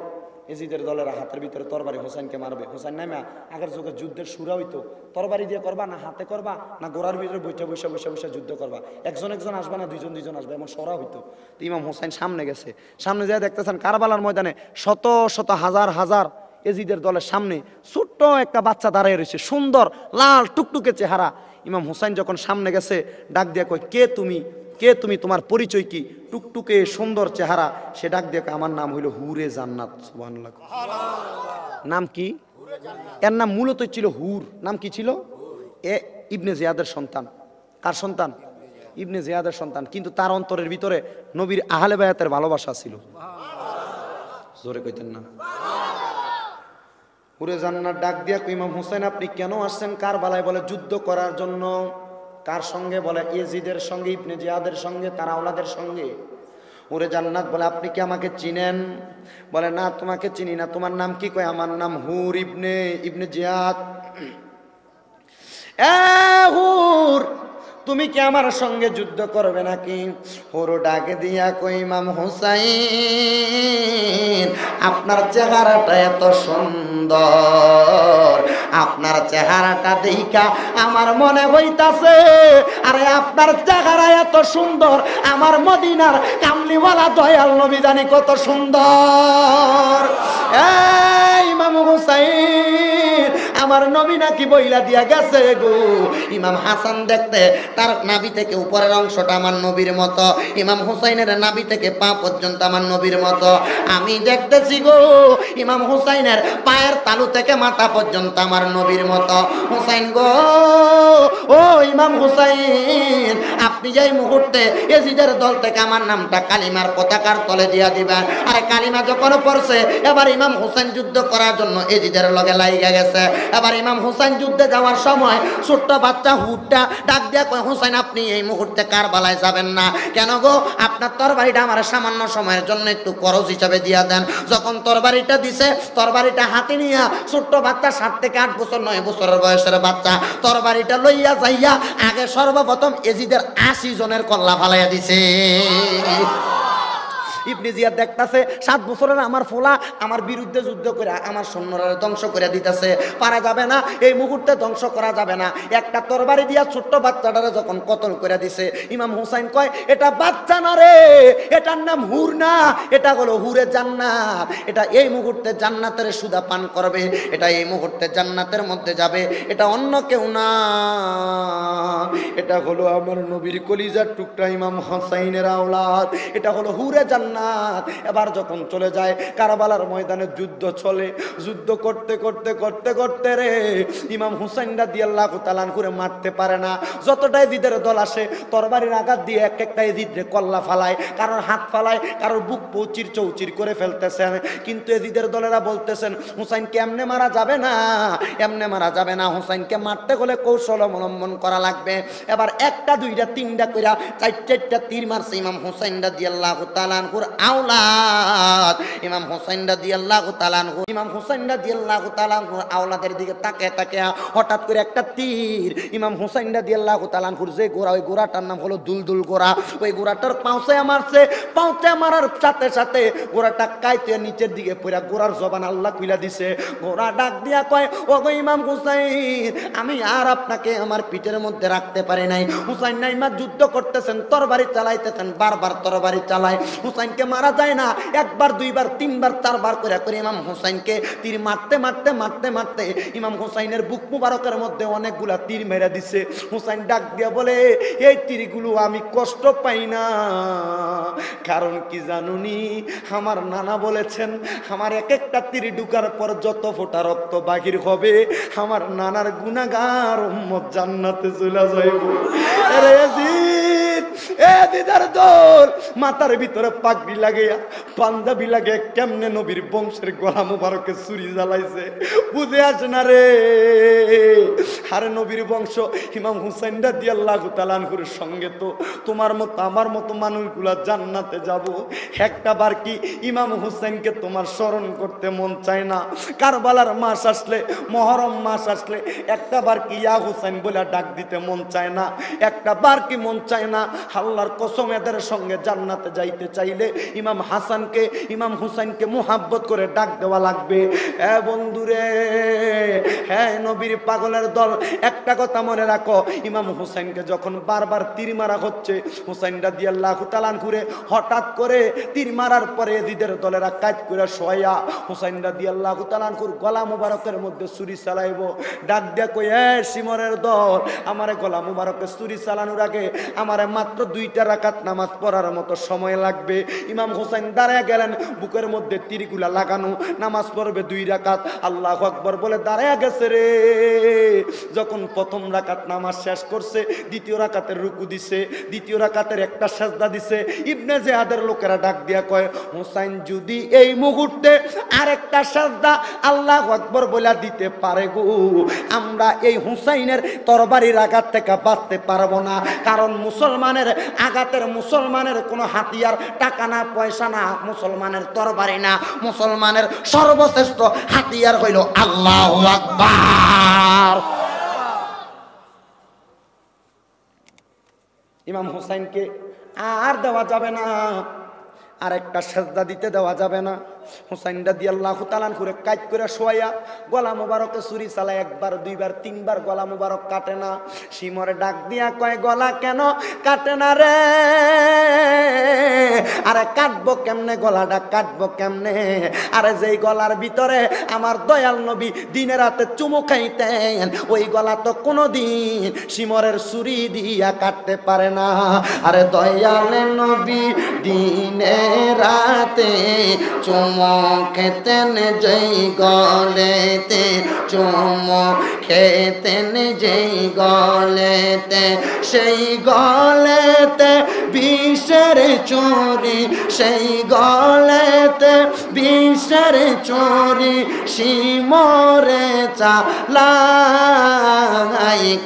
এজিদের দলের হাতের ভিতরে তরবারি হোসাইনকে মারবে। হোসাইন নামে আগের যুগে যুদ্ধের শুরু হইতো, তরবারি দিয়ে করবা না হাতে করবা না ঘোড়ার ভিতরে বৈঠা বৈশা বৈশা বৈশা যুদ্ধ করবা, একজন একজন আসবে না দুইজন দুইজন আসবে, এমন সরা হইতো। তো ইমাম হোসাইন সামনে গেছে, সামনে যায় দেখতেছেন কারবালার ময়দানে শত শত হাজার হাজার এজিদের দলের সামনে ছোট্ট একটা বাচ্চা দাঁড়িয়ে রয়েছে, সুন্দর লাল টুকটুকে চেহারা। ইমাম হোসাইন যখন সামনে গেছে, ডাক দিয়া কয়, কে তুমি, কে তুমি, তোমার পরিচয় কি? টুকটুকে সুন্দর চেহারা, সে ডাক দিয়ে আমার নাম হইল হুরে জান্নাত। সুবহানাল্লাহ। নাম কি? এর নাম মূলত ছিল হুর। নাম কি ছিল? এ ইবনে জিয়াদের সন্তান। কার সন্তান? ইবনে জিয়াদের সন্তান। কিন্তু তার অন্তরের ভিতরে নবীর আহলে বায়াতের ভালোবাসা ছিল। জোরে কইতেন না? হুরে জান্নাত ডাক দিয়া কই, ইমাম হোসেন আপনি কেন আসছেন কারবালায়? বলে যুদ্ধ করার জন্য। কার সঙ্গে? বলে ইয়াজিদের সঙ্গে, ইবনে জিয়াদের সঙ্গে, তার আওলাদের সঙ্গে। ওরে জান্নাত বলে, আপনি কি আমাকে চিনেন? বলে, না তোমাকে চিনি না। তোমার নাম কি? কয়, আমার নাম হুর ইবনে জিয়াদ। হুর, তুমি কি আমার সঙ্গে যুদ্ধ করবে নাকি? হুর ডাকে দিয়া কই, ইমাম হোসাইন আপনার চেহারাটা এত সুন্দর, আপনার চেহারাটা দেখা আমার মনে হইতাছে, আরে আপনার চেহারা এত সুন্দর, আমার মদিনার কামলা কামলিওয়ালা দয়াল নবী জানি কত সুন্দর। এই ইমাম হুসাইন আমার নবী নাকি বইলা দিয়া গেছে গো। ইমাম হাসান দেখতে তার নাভি থেকে উপরের অংশটা আমার নবীর মতো, ইমাম হুসাইনের নাভি থেকে পা পর্যন্ত আমার নবীর মতো। আমি দেখতেছি গো ইমাম হুসাইনের পায়ের তালু থেকে মাথা পর্যন্ত আমার নবীর মতো। হুসাইন গো, ও ইমাম হুসাইন, আপনি যেই মুহূর্তে এজিদের দল থেকে আমার নামটা কালিমার পতাকার তলে দিয়া দিবেন। আরে কালিমা যখন পড়ছে এবার ইমাম হুসাইন যুদ্ধ করার জন্য এজিদের লগে লাইগা গেছে। এবার ইমাম হুসাইন যুদ্ধে যাওয়ার সময় ছোট্ট বাচ্চা হুডটা ডাক দিয়া কয়, হুসাইন আপনি এই মুহূর্তে কারবালায় যাবেন না। কেন গো? আপনার তরবারিটা আমার সামান্য সময়ের জন্য একটু খরচ হিসাবে দিয়া দেন। যখন তরবারিটা দিছে, তরবারিটা হাতে নিয়া ছোট্ট বাচ্চা 7 থেকে 8 বছর 9 বছরের বয়সের বাচ্চা তরবারিটা লইয়া যাইয়া আগে সর্বপ্রথম এজিদের 80 জনের কল্লা ফালাইয়া দিছে। ইবনে জিয়াদ দেখতাছে 7 বছরের আমার ফোলা আমার বিরুদ্ধে যুদ্ধ করে আমার সৈন্যরা ধ্বংস করে দিতেছে, পারা যাবে না, এই মুহূর্তে ধ্বংস করা যাবে না। একটা তরবারি দিয়া ছোট্ট বাচ্চাটারে যখন কতল করে দিছে, ইমাম হুসাইন কয়, এটা বাচ্চা না রে, এটার নাম হুর না, এটা হলো হুরে জান্নাত। এটা এই মুহূর্তে জান্নাতের সুধা পান করবে, এটা এই মুহূর্তে জান্নাতের মধ্যে যাবে, এটা অন্য কেউ না, এটা হলো আমার নবীর কলিজার টুকরা ইমাম হুসাইনের আওলাদ, এটা হলো হুরে জান্নাত। এবার যখন চলে যায় কারবালার ময়দানে যুদ্ধ চলে, যুদ্ধ করতে করতে করতে করতে রে ইমাম হুসাইন রাদিয়াল্লাহু তাআলা করে মারতে পারে না। যতটাই জিদের দল আসে তরবারির আঘাত দিয়ে এক একটা এজিদরে কল্লা ফালায়, কারোর হাত ফালায়, কারোর বুক পৌচির চৌচির করে ফেলতেছেন। কিন্তু এজিদের দলেরা বলতেছেন হুসাইনকে এমনে মারা যাবে না, এমনে মারা যাবে না, হুসাইনকে মারতে হলে কৌশল অবলম্বন করা লাগবে। এবার একটা দুইটা তিনটা কইরা 4-4টা তীর মারছে ইমাম হুসাইন রাদিয়াল্লাহু তাআলা আওলাদ। ইমাম হুসাইন রাদিয়াল্লাহু তাআলা ইমাম হুসাইন রাদিয়াল্লাহু তাআলা আওলাদের দিকে তাকিয়ে তাকিয়ে হঠাৎ করে একটা তীর ইমাম হুসাইন রাদিয়াল্লাহু তাআলা যে গোরা, ওই গোরাটার নাম হলো দুলদুল গোরা, ওই গোরাটার পাউচে মারছে। পাউচে মারার সাথে সাথে গোরাটা কাইতে নিচের দিকে পড়া গোরার জবান আল্লাহ খুলে দিছে। গোরা ডাক দিয়া কয়, ও গো ইমাম হুসাইন, আমি আর আপনাকে আমার পিঠের মধ্যে রাখতে পারি নাই। হুসাইন নাইমা যুদ্ধ করতেছেন, তরবারি চালাইতেছেন, বারবার তরবারি চালায়, হুসাইনকে মারা যায় না। একবার দুইবার তিনবার চারবার করে ইমাম হুসাইনকে তীর মারতে মারতে মারতে মারতে ইমাম হুসাইনের বুক মুবারকের মধ্যে অনেকগুলা তীর মেরে দিছে। হুসাইন ডাক দিয়া বলে, এই তীরগুলো আমি কষ্ট পাই না, কারণ কি জানুনি, আমার নানা বলেছেন আমার এক একটা তীর ঢুকার পর যত ফোঁটা রক্ত বাহির হবে আমার নানার গুনাহগার উম্মত জান্নাতে চলে যাইব। আরে দিদার দল মাথার ভিতরে পাগড়ি লাগাইয়া পাঞ্জাবি লাগে কেমনে নবীর বংশের গলা মুবারকে ছুরি জ্বালাইছে বুঝে আসে না রে। আরে নবীর বংশ ইমাম হুসাইন রাদিয়াল্লাহু তাআলা আনহুর সঙ্গে তো তোমার মতো আমার মতো মানুষগুলা জান্নাতে যাব। একটা বার কি ইমাম হুসাইনকে তোমার স্মরণ করতে মন চায় না? কারবালার মাস আসলে, মুহররম মাস আসলে একটা বার কি ইয়া হুসাইন বলে ডাক দিতে মন চায় না? একটা বার কি মন চায় না? আল্লাহর কসম এদের সঙ্গে জান্নাতে যাইতে চাইলে ইমাম হাসানকে ইমাম হুসাইনকে মুহাব্বত করে ডাক দেওয়া লাগবে। হ্যাঁ বন্ধুরে, হ্যাঁ নবীর পাগলের দল, একটা কথা মনে রাখো, ইমাম হুসাইনকে যখন বারবার তীর মারা হচ্ছে, হুসাইন রাদিয়াল্লাহু তাআলা ঘুরে হঠাৎ করে তীর মারার পরে এজিদের দলেরা কাজ করে শোয়া হুসাইন রাদিয়াল্লাহু তাআলা গলা মুবারকের মধ্যে ছুরি চালাইব। ডাক দিয়া কই, এ সিমরের দল, আমারে গলা মুবারকে ছুরি চালানোর আগে আমারে মাত্র 2টা রাকাত নামাজ পড়ার মতো সময় লাগবে। ইমাম হুসাইন দাঁড়ায় গেলেন, বুকের মধ্যে তীরগুলা লাগানো, নামাজ পড়বে 2 রাকাত। আল্লাহু আকবার বলে দাঁড়ায় গেছে রে। যখন প্রথম রাকাত নামাজ শেষ করছে, দ্বিতীয় রাকাতের রুকু দিছে, দ্বিতীয় রাকাতের একটা সাজদা দিছে। ইবনে জিয়াদের লোকেরা ডাক দিয়া কয়, হুসাইন যদি এই মুহূর্তে আরেকটা সাজদা আল্লাহু আকবার বলে দিতে পারে গো, আমরা এই হুসাইনের তরবারির আঘাত থেকে বাঁচতে পারবো না। কারণ মুসলমানের আঘাতের, মুসলমানের কোনো হাতিয়ার টাকা না পয়সা না, মুসলমানের তরবারি না, মুসলমানের সর্বশ্রেষ্ঠ হাতিয়ার হইল আল্লাহু আকবার। ইমাম হুসাইনকে আর দেওয়া যাবে না। আর একটা সেজদা দিতে দেওয়া যাবে না। হুসাইন রাদিয়াল্লাহু তাআলা করে কাট করে শোয়া গলা মোবারকে ছুরি চালায়, একবার দুইবার তিনবার গলা মোবারক কাটে না। শিমরে ডাক দিয়া কয় গলা কেন কাটে না রে? আরে কাটবো কেমনে, গলাটা কাটবো কেমনে? আরে যেই গলার ভিতরে আমার দয়াল নবী দিনে রাতে চুমু খাইতেন, ওই গলা তো কোনোদিন শিমরের ছুরি দিয়া কাটতে পারে না। আরে দয়াল নবী দিনে রাতে চুমু খেতেন, যেই গলেতে চুমু খেতেন, যেই গলেতে সেই গলেতে বিষের চুরি, সেই গলেতে বিষের চুরি শিমরে চালাই।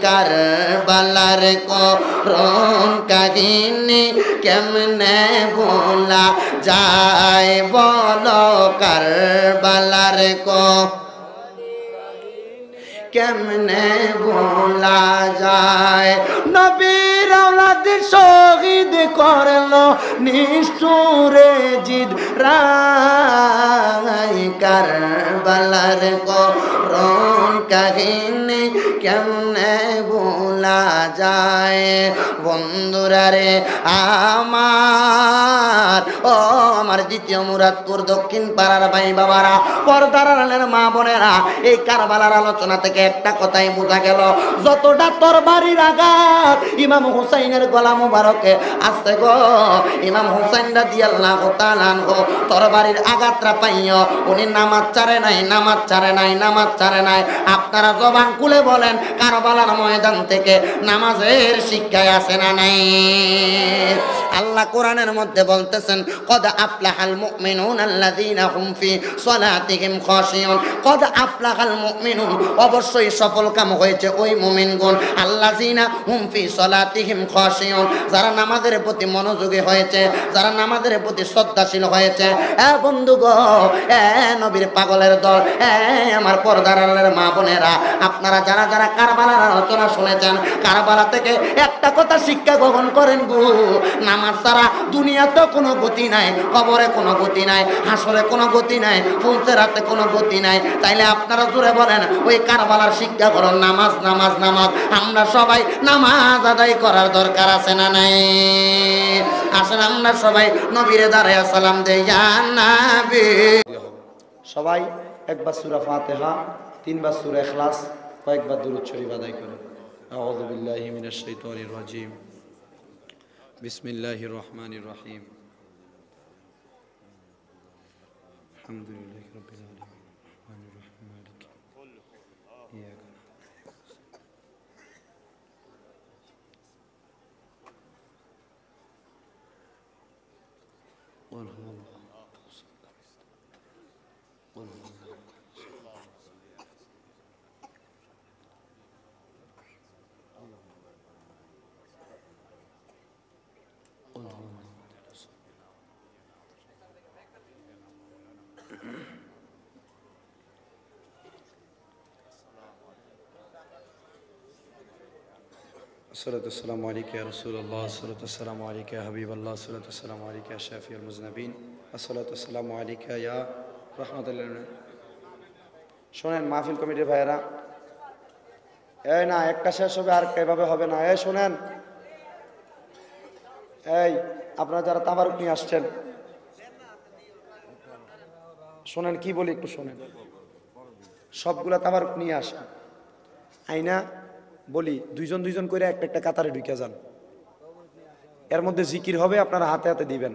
কারবালার করুণ কাহিনী কেমনে ভোলা যায় বলো? কারবালার কেমনে ভোলা যায়? নবীর আওলাদ শহীদ করলো নিষ্ঠুরে জিদ রাই। কারবালার করুণ কাহিনী কেমনে ভোলা যায়? বন্ধুরা রে আমার, ও আমার দ্বিতীয় মুরাদপুর দক্ষিণ পাড়ার ভাই বাবারা, পর্দার আড়ালের মা বোনেরা, এই কারবালার আলোচনা থেকে একটা কথাই বোঝা গেল, যতটা তরবারির আঘাত ইমাম হুসাইনের গলা মুবারকে আসছে গো, ইমাম হুসাইন রাদিয়াল্লাহু তাআলা আনহু তরবারির আঘাতটা পাইও উনি নামাজ ছাড়ে নাই, নামাজ ছাড়ে নাই, নামাজ ছাড়ে নাই। আপনারা জবান খুলে বলেন, কারবালার ময়দান থেকে নামাজের শিক্ষায় আছে না নাই? আল্লাহ কোরআনের মধ্যে বলতেছেন, কদ আফলাহাল মুমিনুন আল্লাযীনা হুম ফি সালাতিহিম খাশিউন। কদ আফলাহাল মুমিনুন, অবশ্যই সফল কাম হয়েছে ওই মুমিনগণ, আল্লাযীনা হুম ফি সালাতিহিম খাশিউন, যারা নামাজের প্রতি মনোযোগী হয়েছে, যারা নামাজের প্রতি শ্রদ্ধাশীল হয়েছে। এ বন্ধু গো, এ নবীর পাগলের দল, এ আমার পর্দার আড়ালের মা বোনেরা, আপনারা যারা যারা কারবালার আলোচনা শুনেছেন, কারবালা থেকে একটা কথা শিক্ষা গ্রহণ করেন গো, নামাজ ছাড়া দুনিয়াতে কোনো গতি নাই, কবরে কোনো গতি নাই, হাসরে কোনো গতি নাই, ফুলসেরাতে কোনো গতি নাই। তাইলে আপনারা জোরে বলেন, ওই কারবালার শিক্ষা হলো নামাজ, নামাজ, নামাজ। আমরা সবাই নামাজ আদায় করার দরকার আছে না নাই? আসেন আমরা সবাই নবীরে দাঁড়ায় সালাম দেই, ইয়া নবী। সবাই একবার সূরা ফাতিহা, তিনবার সূরা ইখলাস, কয়েকবার দুরূদ শরীফ আদায় করেন। আউযু বিল্লাহি মিনাশ শাইতানির রাজীম। বিসমিল্লাহির রহমানির রহিম। আলহামদুলিল্লাহি রাব্বিল আলামিন, রহমানির রহিম, মালিকি ইয়াকা الصلاة والسلام عليك يا رسول الله، الصلاة والسلام عليك يا حبيب الله، الصلاة والسلام عليك يا شافي المذنبين، الصلاة والسلام عليك يا رحمة الله। শোনেন মাহফিল কমিটির ভাইয়েরা, এই না একটা শেষ হবে আর এভাবে হবে না। এই শোনেন, এই আপনারা যারা তাবারুক নিয়ে আসছেন, শোনেন কি বলি একটু শোনেন। সবগুলা তাবারুক নিয়ে আসেন, আইনা বলি দুইজন দুইজন করে একটা একটা কাতারে ঢুকে যান। এর মধ্যে জিকির হবে, আপনারা হাতে হাতে দিবেন,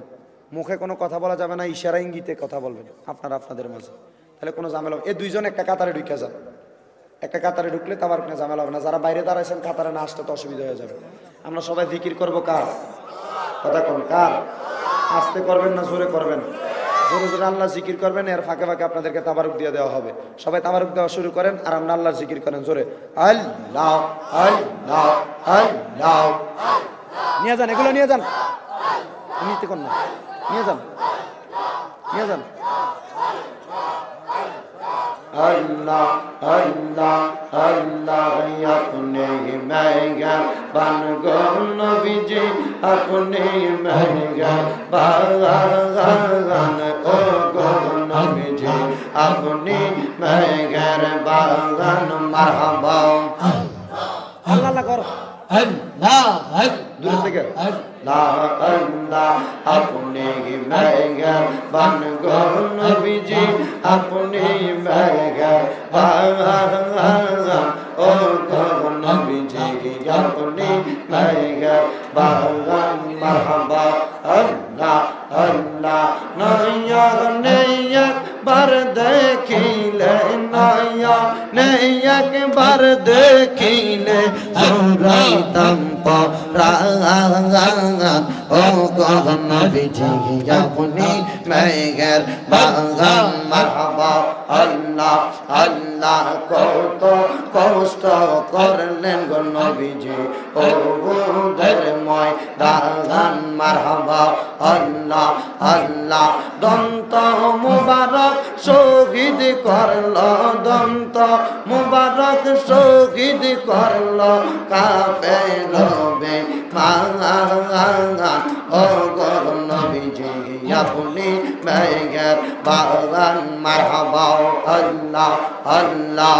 মুখে কোনো কথা বলা যাবে না, ইশারা ইঙ্গিতে কথা বলবেন আপনারা আপনাদের মাঝে, তাহলে কোনো ঝামেলা হবে। এই দুইজন একটা কাতারে ঢুকে যান, একটা কাতারে ঢুকলে তাবার কোনো ঝামেলা হবে না। যারা বাইরে দাঁড়াইছেন কাতারে না আসতে তো অসুবিধা হয়ে যাবে। আমরা সবাই জিকির করবো কার? কথা কোন কার? আস্তে করবেন না জোরে করবেন? জোরে জোরে আল্লাহ জিকির করবেন, এর ফাঁকে ফাঁকে আপনাদেরকে তাবারুক দিয়ে দেওয়া হবে। সবাই তাবারুক দেওয়া শুরু করেন আর আমরা আল্লাহর জিকির করেন জোরে, আল্লাহ আল্লাহ আল্লাহ। নিয়ে যান, এগুলো নিয়ে যান, নিতে কোন না, নিয়ে যান, নিয়ে যান। अल्लाह अल्लाह अल्लाह अपने मेहरबान गो नबी जी अपने मेहरबान ओ गो नबी जी अपने मेहरबान मरहबा আল্লাহ আল্লাহ করো दूर থেকে अल्लाह अल्लाह अपने मेहरबान गो नबी जी अपने मेहरबान ओ गो नबी जी अपने मेहरबान मरहबा अल्लाह अल्लाह नया नया बर देखिले नया नया के बर देखिले जोराइतम परांग ओ गो नबी जी अपनी मेहरबान मरहबा अल्लाह अल्लाह को तो कष्ट करलेन गो नबी जी ओ उहुদের ময়দান মারহাবা আল্লাহ আল্লাহ দন্ত মুবারক শহীদ করলো দন্ত মুবারক শহীদ করলো কাফের বেঈমান ও গো নবীজি আপনি মেহেরবান মারহাবা আল্লাহ আল্লাহ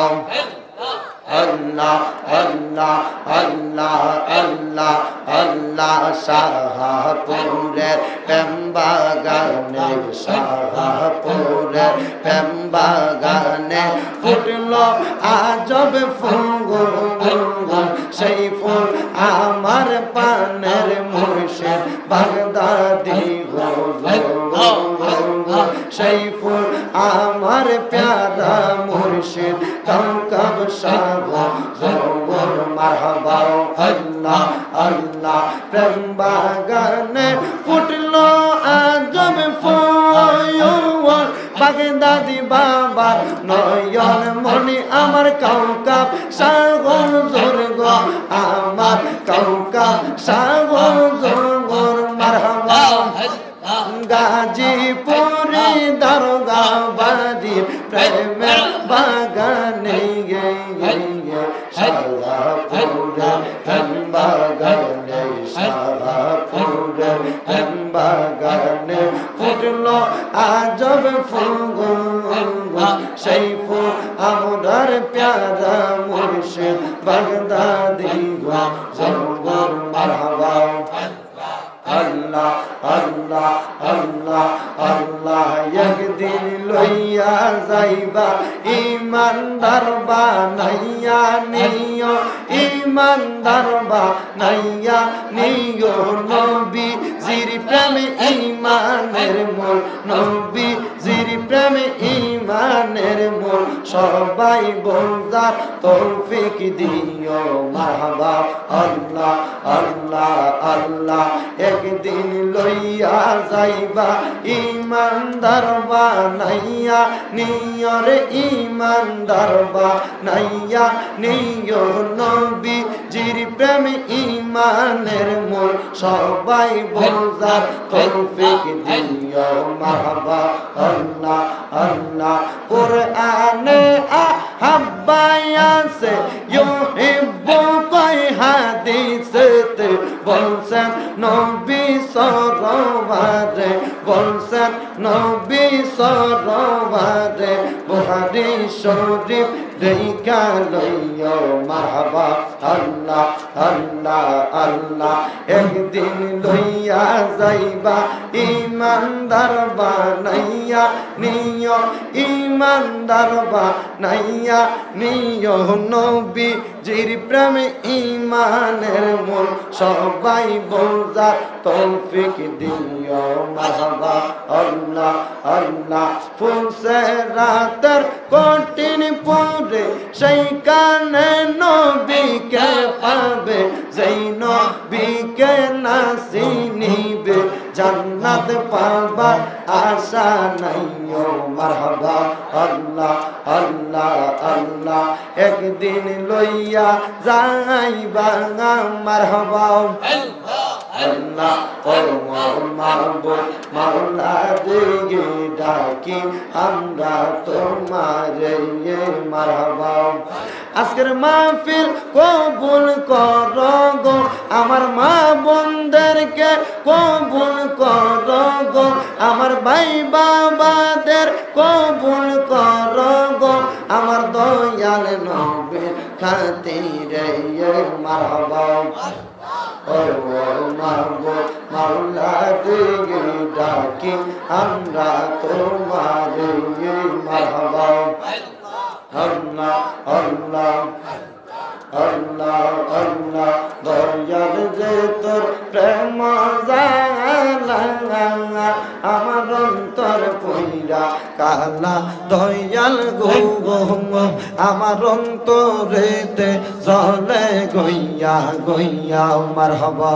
अल्लाह अल्लाह अल्लाह अल्लाह अल्लाह शाहपुरे पेम्बागाने शाहपुरे पेम्बागाने फुटलो आजब फुंगुर সেই ফুল আমার পানের মুর্শিদ বাগদাদি হুজুর সেই ফুল আমার প্যারা মুর্শিদ কামকাব শাহ হুজুর মারহাবা আল্লাহ আল্লাহ প্রেম বাগানে ফুটলো আজব ফুল বাগদাদি বাবার নয়ন মনি আমার কাউকাব শাহ হুজুর গো আমার কাউকাব শাহ হুজুর মারহাবা গাজীপুরে দরগা বাজির প্রেমের বাগানে শাহপুরে বাগানে শাহপুরে বাগানে ফুটলো আজব ফুল সেই ফুল আমরার প্যারা মুর্শিদ বাগদাদি হুজুর মারহাবা अल्लाह अल्लाह अल्लाह अल्लाह একদিন লইয়া যাইবা ইমানদার বানাইয়া নিও ইমানদার বানাইয়া নিও নবী জির প্রেমে ঈমানের মূল নবী জির প্রেমে ঈমানের মূল সবাই বোঝার তৌফিক দিও মারহাবা আল্লাহ আল্লাহ আল্লাহ একদিন লইয়া যাইবা ইমানদার বানাইয়া নিয়র ইমানদার বানাইয়া নিয় নবী জির প্রেমে ঈমানের মূল সবাই বোঝার তৌফিক দিও মারহাবা আল্লাহ আল্লাহ কুরআনে আহাব্বায়াসে ইউহিব্বু কই হাদিসতে বলছেন নবী সরওয়ারে বলছেন নবী সরওয়ারে বুখারী শরীফ দেখা লইও মারহাবা আল্লাহ আল্লাহ আল্লাহ একদিন লইয়া যাইবা ইমানদার বানাইয়া নিও ইমানদার বানাইয়া নিও নবী জির প্রেমে ঈমানের মূল সবাই বোঝার তৌফিক দিও মারহাবা আল্লাহ আল্লাহ ফুলসে রাতের কঠিন পরে সেই কানে নবীকে পাবে যেই নবীকে না চিনিবে জান্নাত পাবার আশা নাই ও মারহাবা আল্লাহ আল্লাহ আল্লাহ একদিন লইয়া যাইবা মারহাবা আল্লাহ ও মাহবুব মাওলা দিকে ডাকি আমরা তোমারে মারহাবা। আজকের মাহফিল কবুল করো গো আমার মা বোনদেরকে কবুল করো গো আমার ভাই বাবাদের কবুল করো গো আমার দয়াল নবীর খাতিরে মারহাবা। ও মাহবুব মাওলা দিকে ডাকি আমরা তোমারে মারহাবা। আল্লাহ আল্লাহ আল্লাহ আল্লাহ দয়াল যে তোর প্রেম জালা আমার অন্তর পইরা কালা দয়াল গো আমার অন্তরেতে জলে গইয়া গইয়া মারহাবা।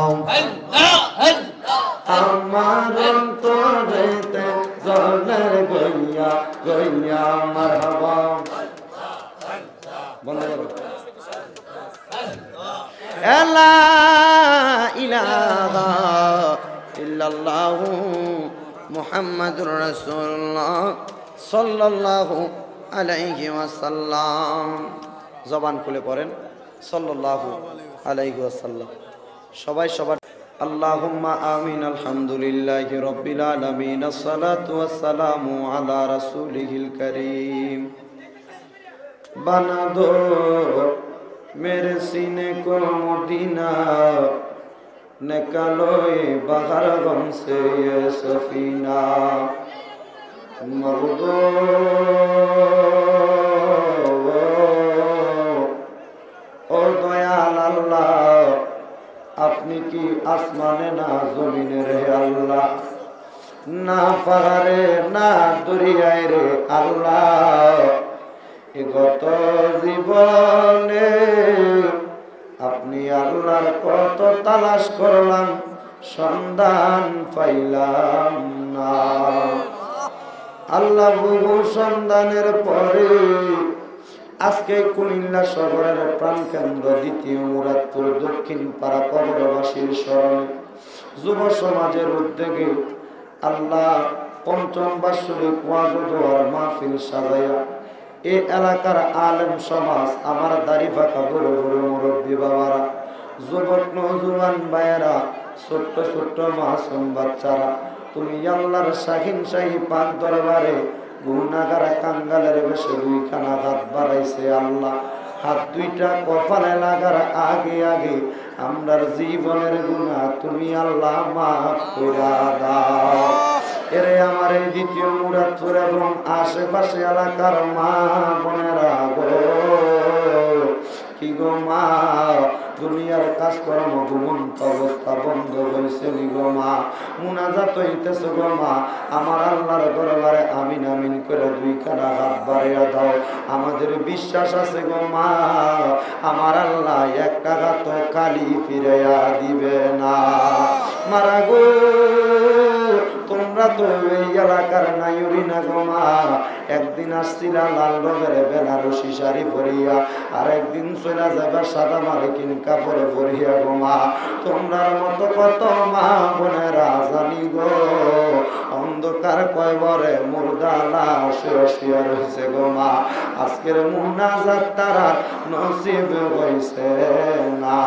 আমার অন্তরেতে জলে গইয়া গইয়া মারহাবা। বন্ধ করো। লা ইলাহা ইল্লাল্লাহু মুহাম্মাদুর রাসূলুল্লাহ সাল্লাল্লাহু আলাইহি ওয়াসাল্লাম। জবান খুলে পড়েন সাল্লাল্লাহু আলাইহি ওয়াসাল্লাম। সবাই সবার আল্লাহুম্মা আমিন। আলহামদুলিল্লাহি রাব্বিল আলামিন। আসসালাতু ওয়াসসালামু আলা রাসূলিহিল কারীম। बना दो मेरे सीने को मदीना निकालो ये बाहर गम से ये सफीना मर्दो ओ दयाल अल्लाह अपनी की आसमाने ना जमीने रे अल्लाह ना पहाड़े ना दरियाए रे अल्लाह গত জীবনে আপনি আল্লাহর কত তালাশ করলাম সন্ধান পাইলাম না। আল্লাহ বহু সন্ধানের পরে আজকে কুমিল্লা শহরের প্রাণকেন্দ্র দ্বিতীয় মুরাদপুর দক্ষিণ পাড়া কবরবাসীর স্মরণে যুব সমাজের উদ্যোগে আল্লাহ পঞ্চম বার্ষিক ওয়াজ ও দোয়ার মাহফিল সাজাইয়া এই এলাকার আলেম সমাজ আমার দাড়ি ফাঁকা বড় বড় মুরব্বী বাবারা যুবক নওজোয়ান ভাইয়েরা ছোট্ট ছোট্ট মাসুম বাচ্চারা তুমি আল্লাহর শাহিন শাহী পাক দরবারে গুনাহগার কাঙ্গালের বেশে দুইখানা হাত বাড়াইছে আল্লাহ। হাত দুইটা কপালে লাগার আগে আগে আমরার জীবনের গুনাহ তুমি আল্লাহ মাফ কইরা দাও। এরে আমার এই দ্বিতীয় মুরাদপুর এবং আশেপাশে এলাকার মা বোনেরা গো কি গো মা দুনিয়ার কাজকর্ম ঘুমন্ত অবস্থা বন্ধ হয়েছে গো মা মুনাজাত হইতেছে গো মা আমার আল্লাহর দরবারে আমিন আমিন করে দুইখানা হাত বাড়াইয়া দাও। আমাদের বিশ্বাস আছে গো মা আমার আল্লাহ এক টাকা তো খালি ফিরাইয়া দিবে না। মারা গো তোমরা তো এই এলাকার নাইরি না গো মা একদিন আসছিলা লাল রঙের বেনারসি শাড়ি পরিয়া আর একদিন চলে যাবে সাদা মার্কিন কাপড় পরিয়া গো মা। তোমরার মতো কত মা বোনেরা জানি গো অন্ধকার কয়বরে মুর্দা লাশ শুয়ে রয়েছে গো মা। আজকের মুনাজাত তারা নসিব হইছে না।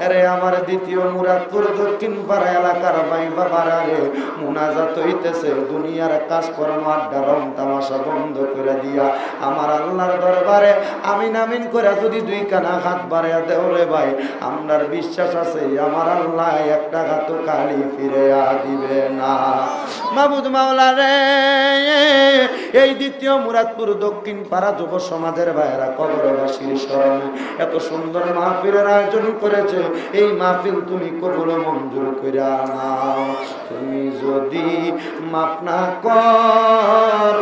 আরে আমার দ্বিতীয় মুরাদপুর দক্ষিণ পাড়া এলাকার ভাই বাবারা রে মুনাজাত হইতেছে দুনিয়ার কাজকর্ম আড্ডা রং তামাশা বন্ধ করে দিয়া আমার আল্লাহর দরবারে আমিন আমিন করে যদি দুইখানা হাত বাড়াইয়া দেও রে ভাই আমরার বিশ্বাস আছে আমার আল্লাহ এক টাকা তো খালি ফিরিয়া দিবে না। মাহবুদ মাওলা রে এই দ্বিতীয় মুরাদপুর দক্ষিণ পাড়া যুব সমাজের ভাইয়েরা কবরবাসীর স্মরণে এত সুন্দর মাহফিলের আয়োজন করেছে এই মাহফিল তুমি কবুল মঞ্জুর কইরা নাও। তুমি যদি মাফ না কর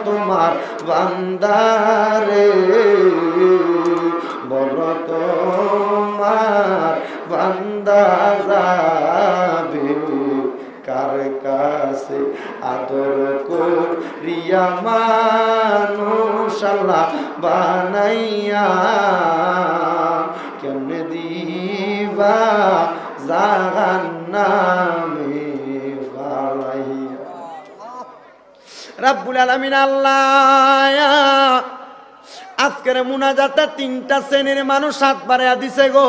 তোমার বান্দারে বড় তোমার বান্দা যাবে কার কাছে আদর করিয়া মানুষ আল্লাহ বানাইয়া কেমনে দিবা জাহান রাব্বুল আলামিন আল্লাহ আজকের মুনাজাতে 3টা শ্রেণীর মানুষ হাত বাড়াইয়া দিছে গো।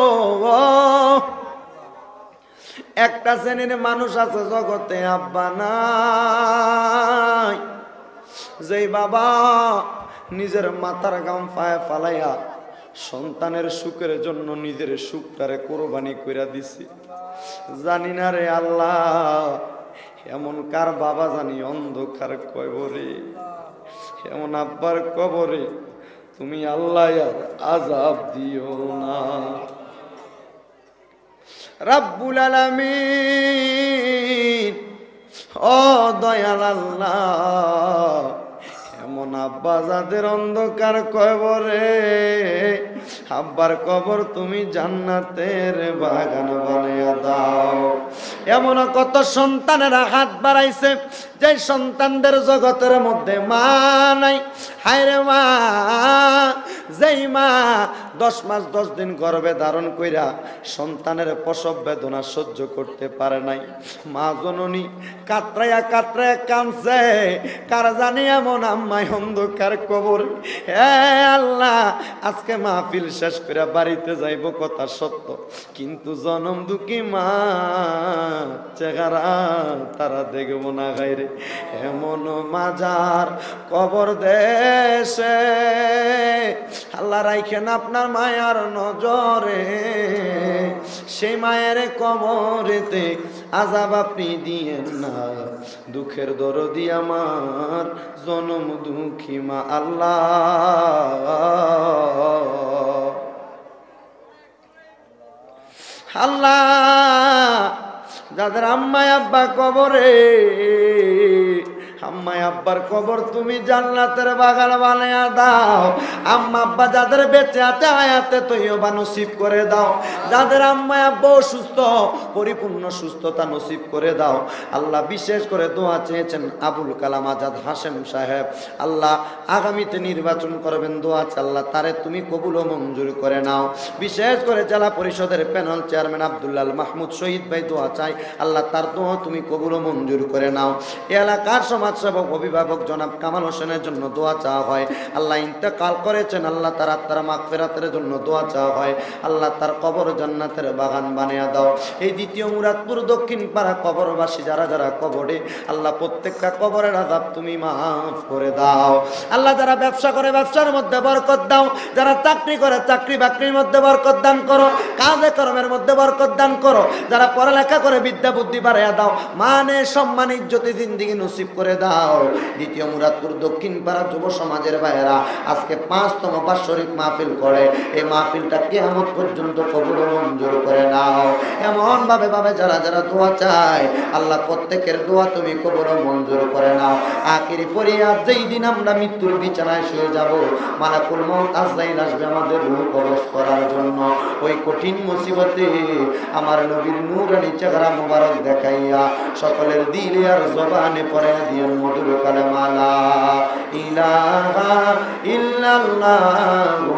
একটা শ্রেণীর মানুষ আছে জগতে আব্বা নাই, যেই বাবা নিজের মাথার গাম পায়ে ফালাইয়া সন্তানের সুখের জন্য নিজের সুখটারে কোরবানি কইরা দিছি। জানি না রে আল্লাহ, এমন কার বাবা জানি অন্ধকার কবরে, এমন আব্বার কবরে তুমি আল্লাহ আর আযাব দিও না। রাব্বুল আলামিন ও দয়াল আল্লাহ, এমন আব্বা যাদের অন্ধকার কবরে, আব্বার কবর তুমি জান্নাতের বাগান বানাইয়া দাও। এমন কত সন্তানেরা হাত বাড়াইছে যে সন্তানদের জগতের মধ্যে মা নাই। হায়রে মা, যেই মা 10 মাস 10 দিন গর্ভে ধারণ কইরা সন্তানের প্রসব বেদনা সহ্য করতে পারে নাই, মা জননী কাতরাইয়া কাতরাইয়া কাঁদছে। কার জানি এমন আম্মাই অন্ধকার কবর। হে আল্লাহ, আজকে মাহফিল শেষ করে বাড়িতে যাইব কথা সত্য, কিন্তু জনম দুঃখী মা চেহারা তারা দেখব না গাইরে। এমন মাজার কবর দেশে আল্লাহ রাইখেন আপনার মায়ার নজরে, সেই মায়ের কবরেতে আযাব আপনি দিয়েন না। দুঃখের দরদি আমার জনম দুঃখী মা আল্লাহ। আল্লাহ, যাদের আম্মায় আব্বা কবরে, আম্মায় আব্বার কবর তুমি জান্নাতের বাগান বানায়া দাও। আম্মা আব্বা যাদের বেঁচে আছে হায়াতে তৈয়বা নসিব করে দাও। যাদের আম্মায় আব্বা অসুস্থ, পরিপূর্ণ সুস্থতা নসিব করে দাও। আল্লাহ, বিশেষ করে দোয়া চেয়েছেন আবুল কালাম আজাদ হাশেম সাহেব। আল্লাহ, আগামীতে নির্বাচন করবেন, দোয়া আছে আল্লাহ তারে তুমি কবুল ও মঞ্জুর করে নাও। বিশেষ করে জেলা পরিষদের প্যানেল চেয়ারম্যান আব্দুল্লাহ মাহমুদ শহীদ ভাই দোয়া চাই, আল্লাহ তার দোয়া তুমি কবুল ও মঞ্জুর করে নাও। এ এলাকার সমাজসেবক অভিভাবক জনাব কামাল হোসেনের জন্য দোয়া চাওয়া হয়। আল্লাহ ইন্তেকাল করেছেন, আল্লাহ তার আত্মার মাগফিরাতের জন্য দোয়া চাওয়া হয়। আল্লাহ তার কবর জান্নাতের বাগান বানিয়ে দাও। এই দ্বিতীয় মুরাদপুর দক্ষিণ পাড়া কবরবাসী যারা যারা কবরে, আল্লাহ প্রত্যেকটা কবরের আযাব তুমি মাফ করে দাও। আল্লাহ, যারা ব্যবসা করে ব্যবসার মধ্যে বরকত দাও, যারা চাকরি করে চাকরি বাকরির মধ্যে বরকত দান করো, কাজে কর্মের মধ্যে বরকত দান করো, যারা পড়ালেখা করে বিদ্যা বুদ্ধি বাড়াইয়া দাও, মানে সম্মান ইজ্জতে জিন্দেগি নসিব করে দাও। দ্বিতীয় মুরাদপুর দক্ষিণ পাড়া যুব সমাজের ভাইয়েরা আজকে 5তম বাৎসরিক মাহফিল করে, এই মাহফিলটা কিয়ামত পর্যন্ত কবুল ও মঞ্জুর করে নাও। এমন ভাবে ভাবে যারা যারা দোয়া চায়, আল্লাহ প্রত্যেকের দোয়া তুমি কবুল ও মঞ্জুর করে নাও। আখিরি ফরিয়াদ, যেই দিন আমরা মৃত্যুর বিছানায় শুয়ে যাব, মালাকুল মউত আজরাইল আসবে আমাদের রূহ কবজ করার জন্য। ওই কঠিন মুসিবতে আমার নবীর নূরানি চেহারা মুবারক দেখাইয়া সকলের দিলে আর জবানে পড়ে দিয়েন মধুর কালেমা লা ইলাহা ইল্লাল্লাহু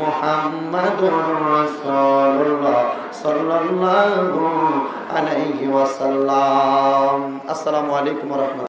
মুহাম্মাদুর রাসূলুল্লাহ সাল্লাল্লাহু আলাইহি ওয়াসাল্লাম। আসসালামু আলাইকুম ওয়া রাহমাতুল্লাহ।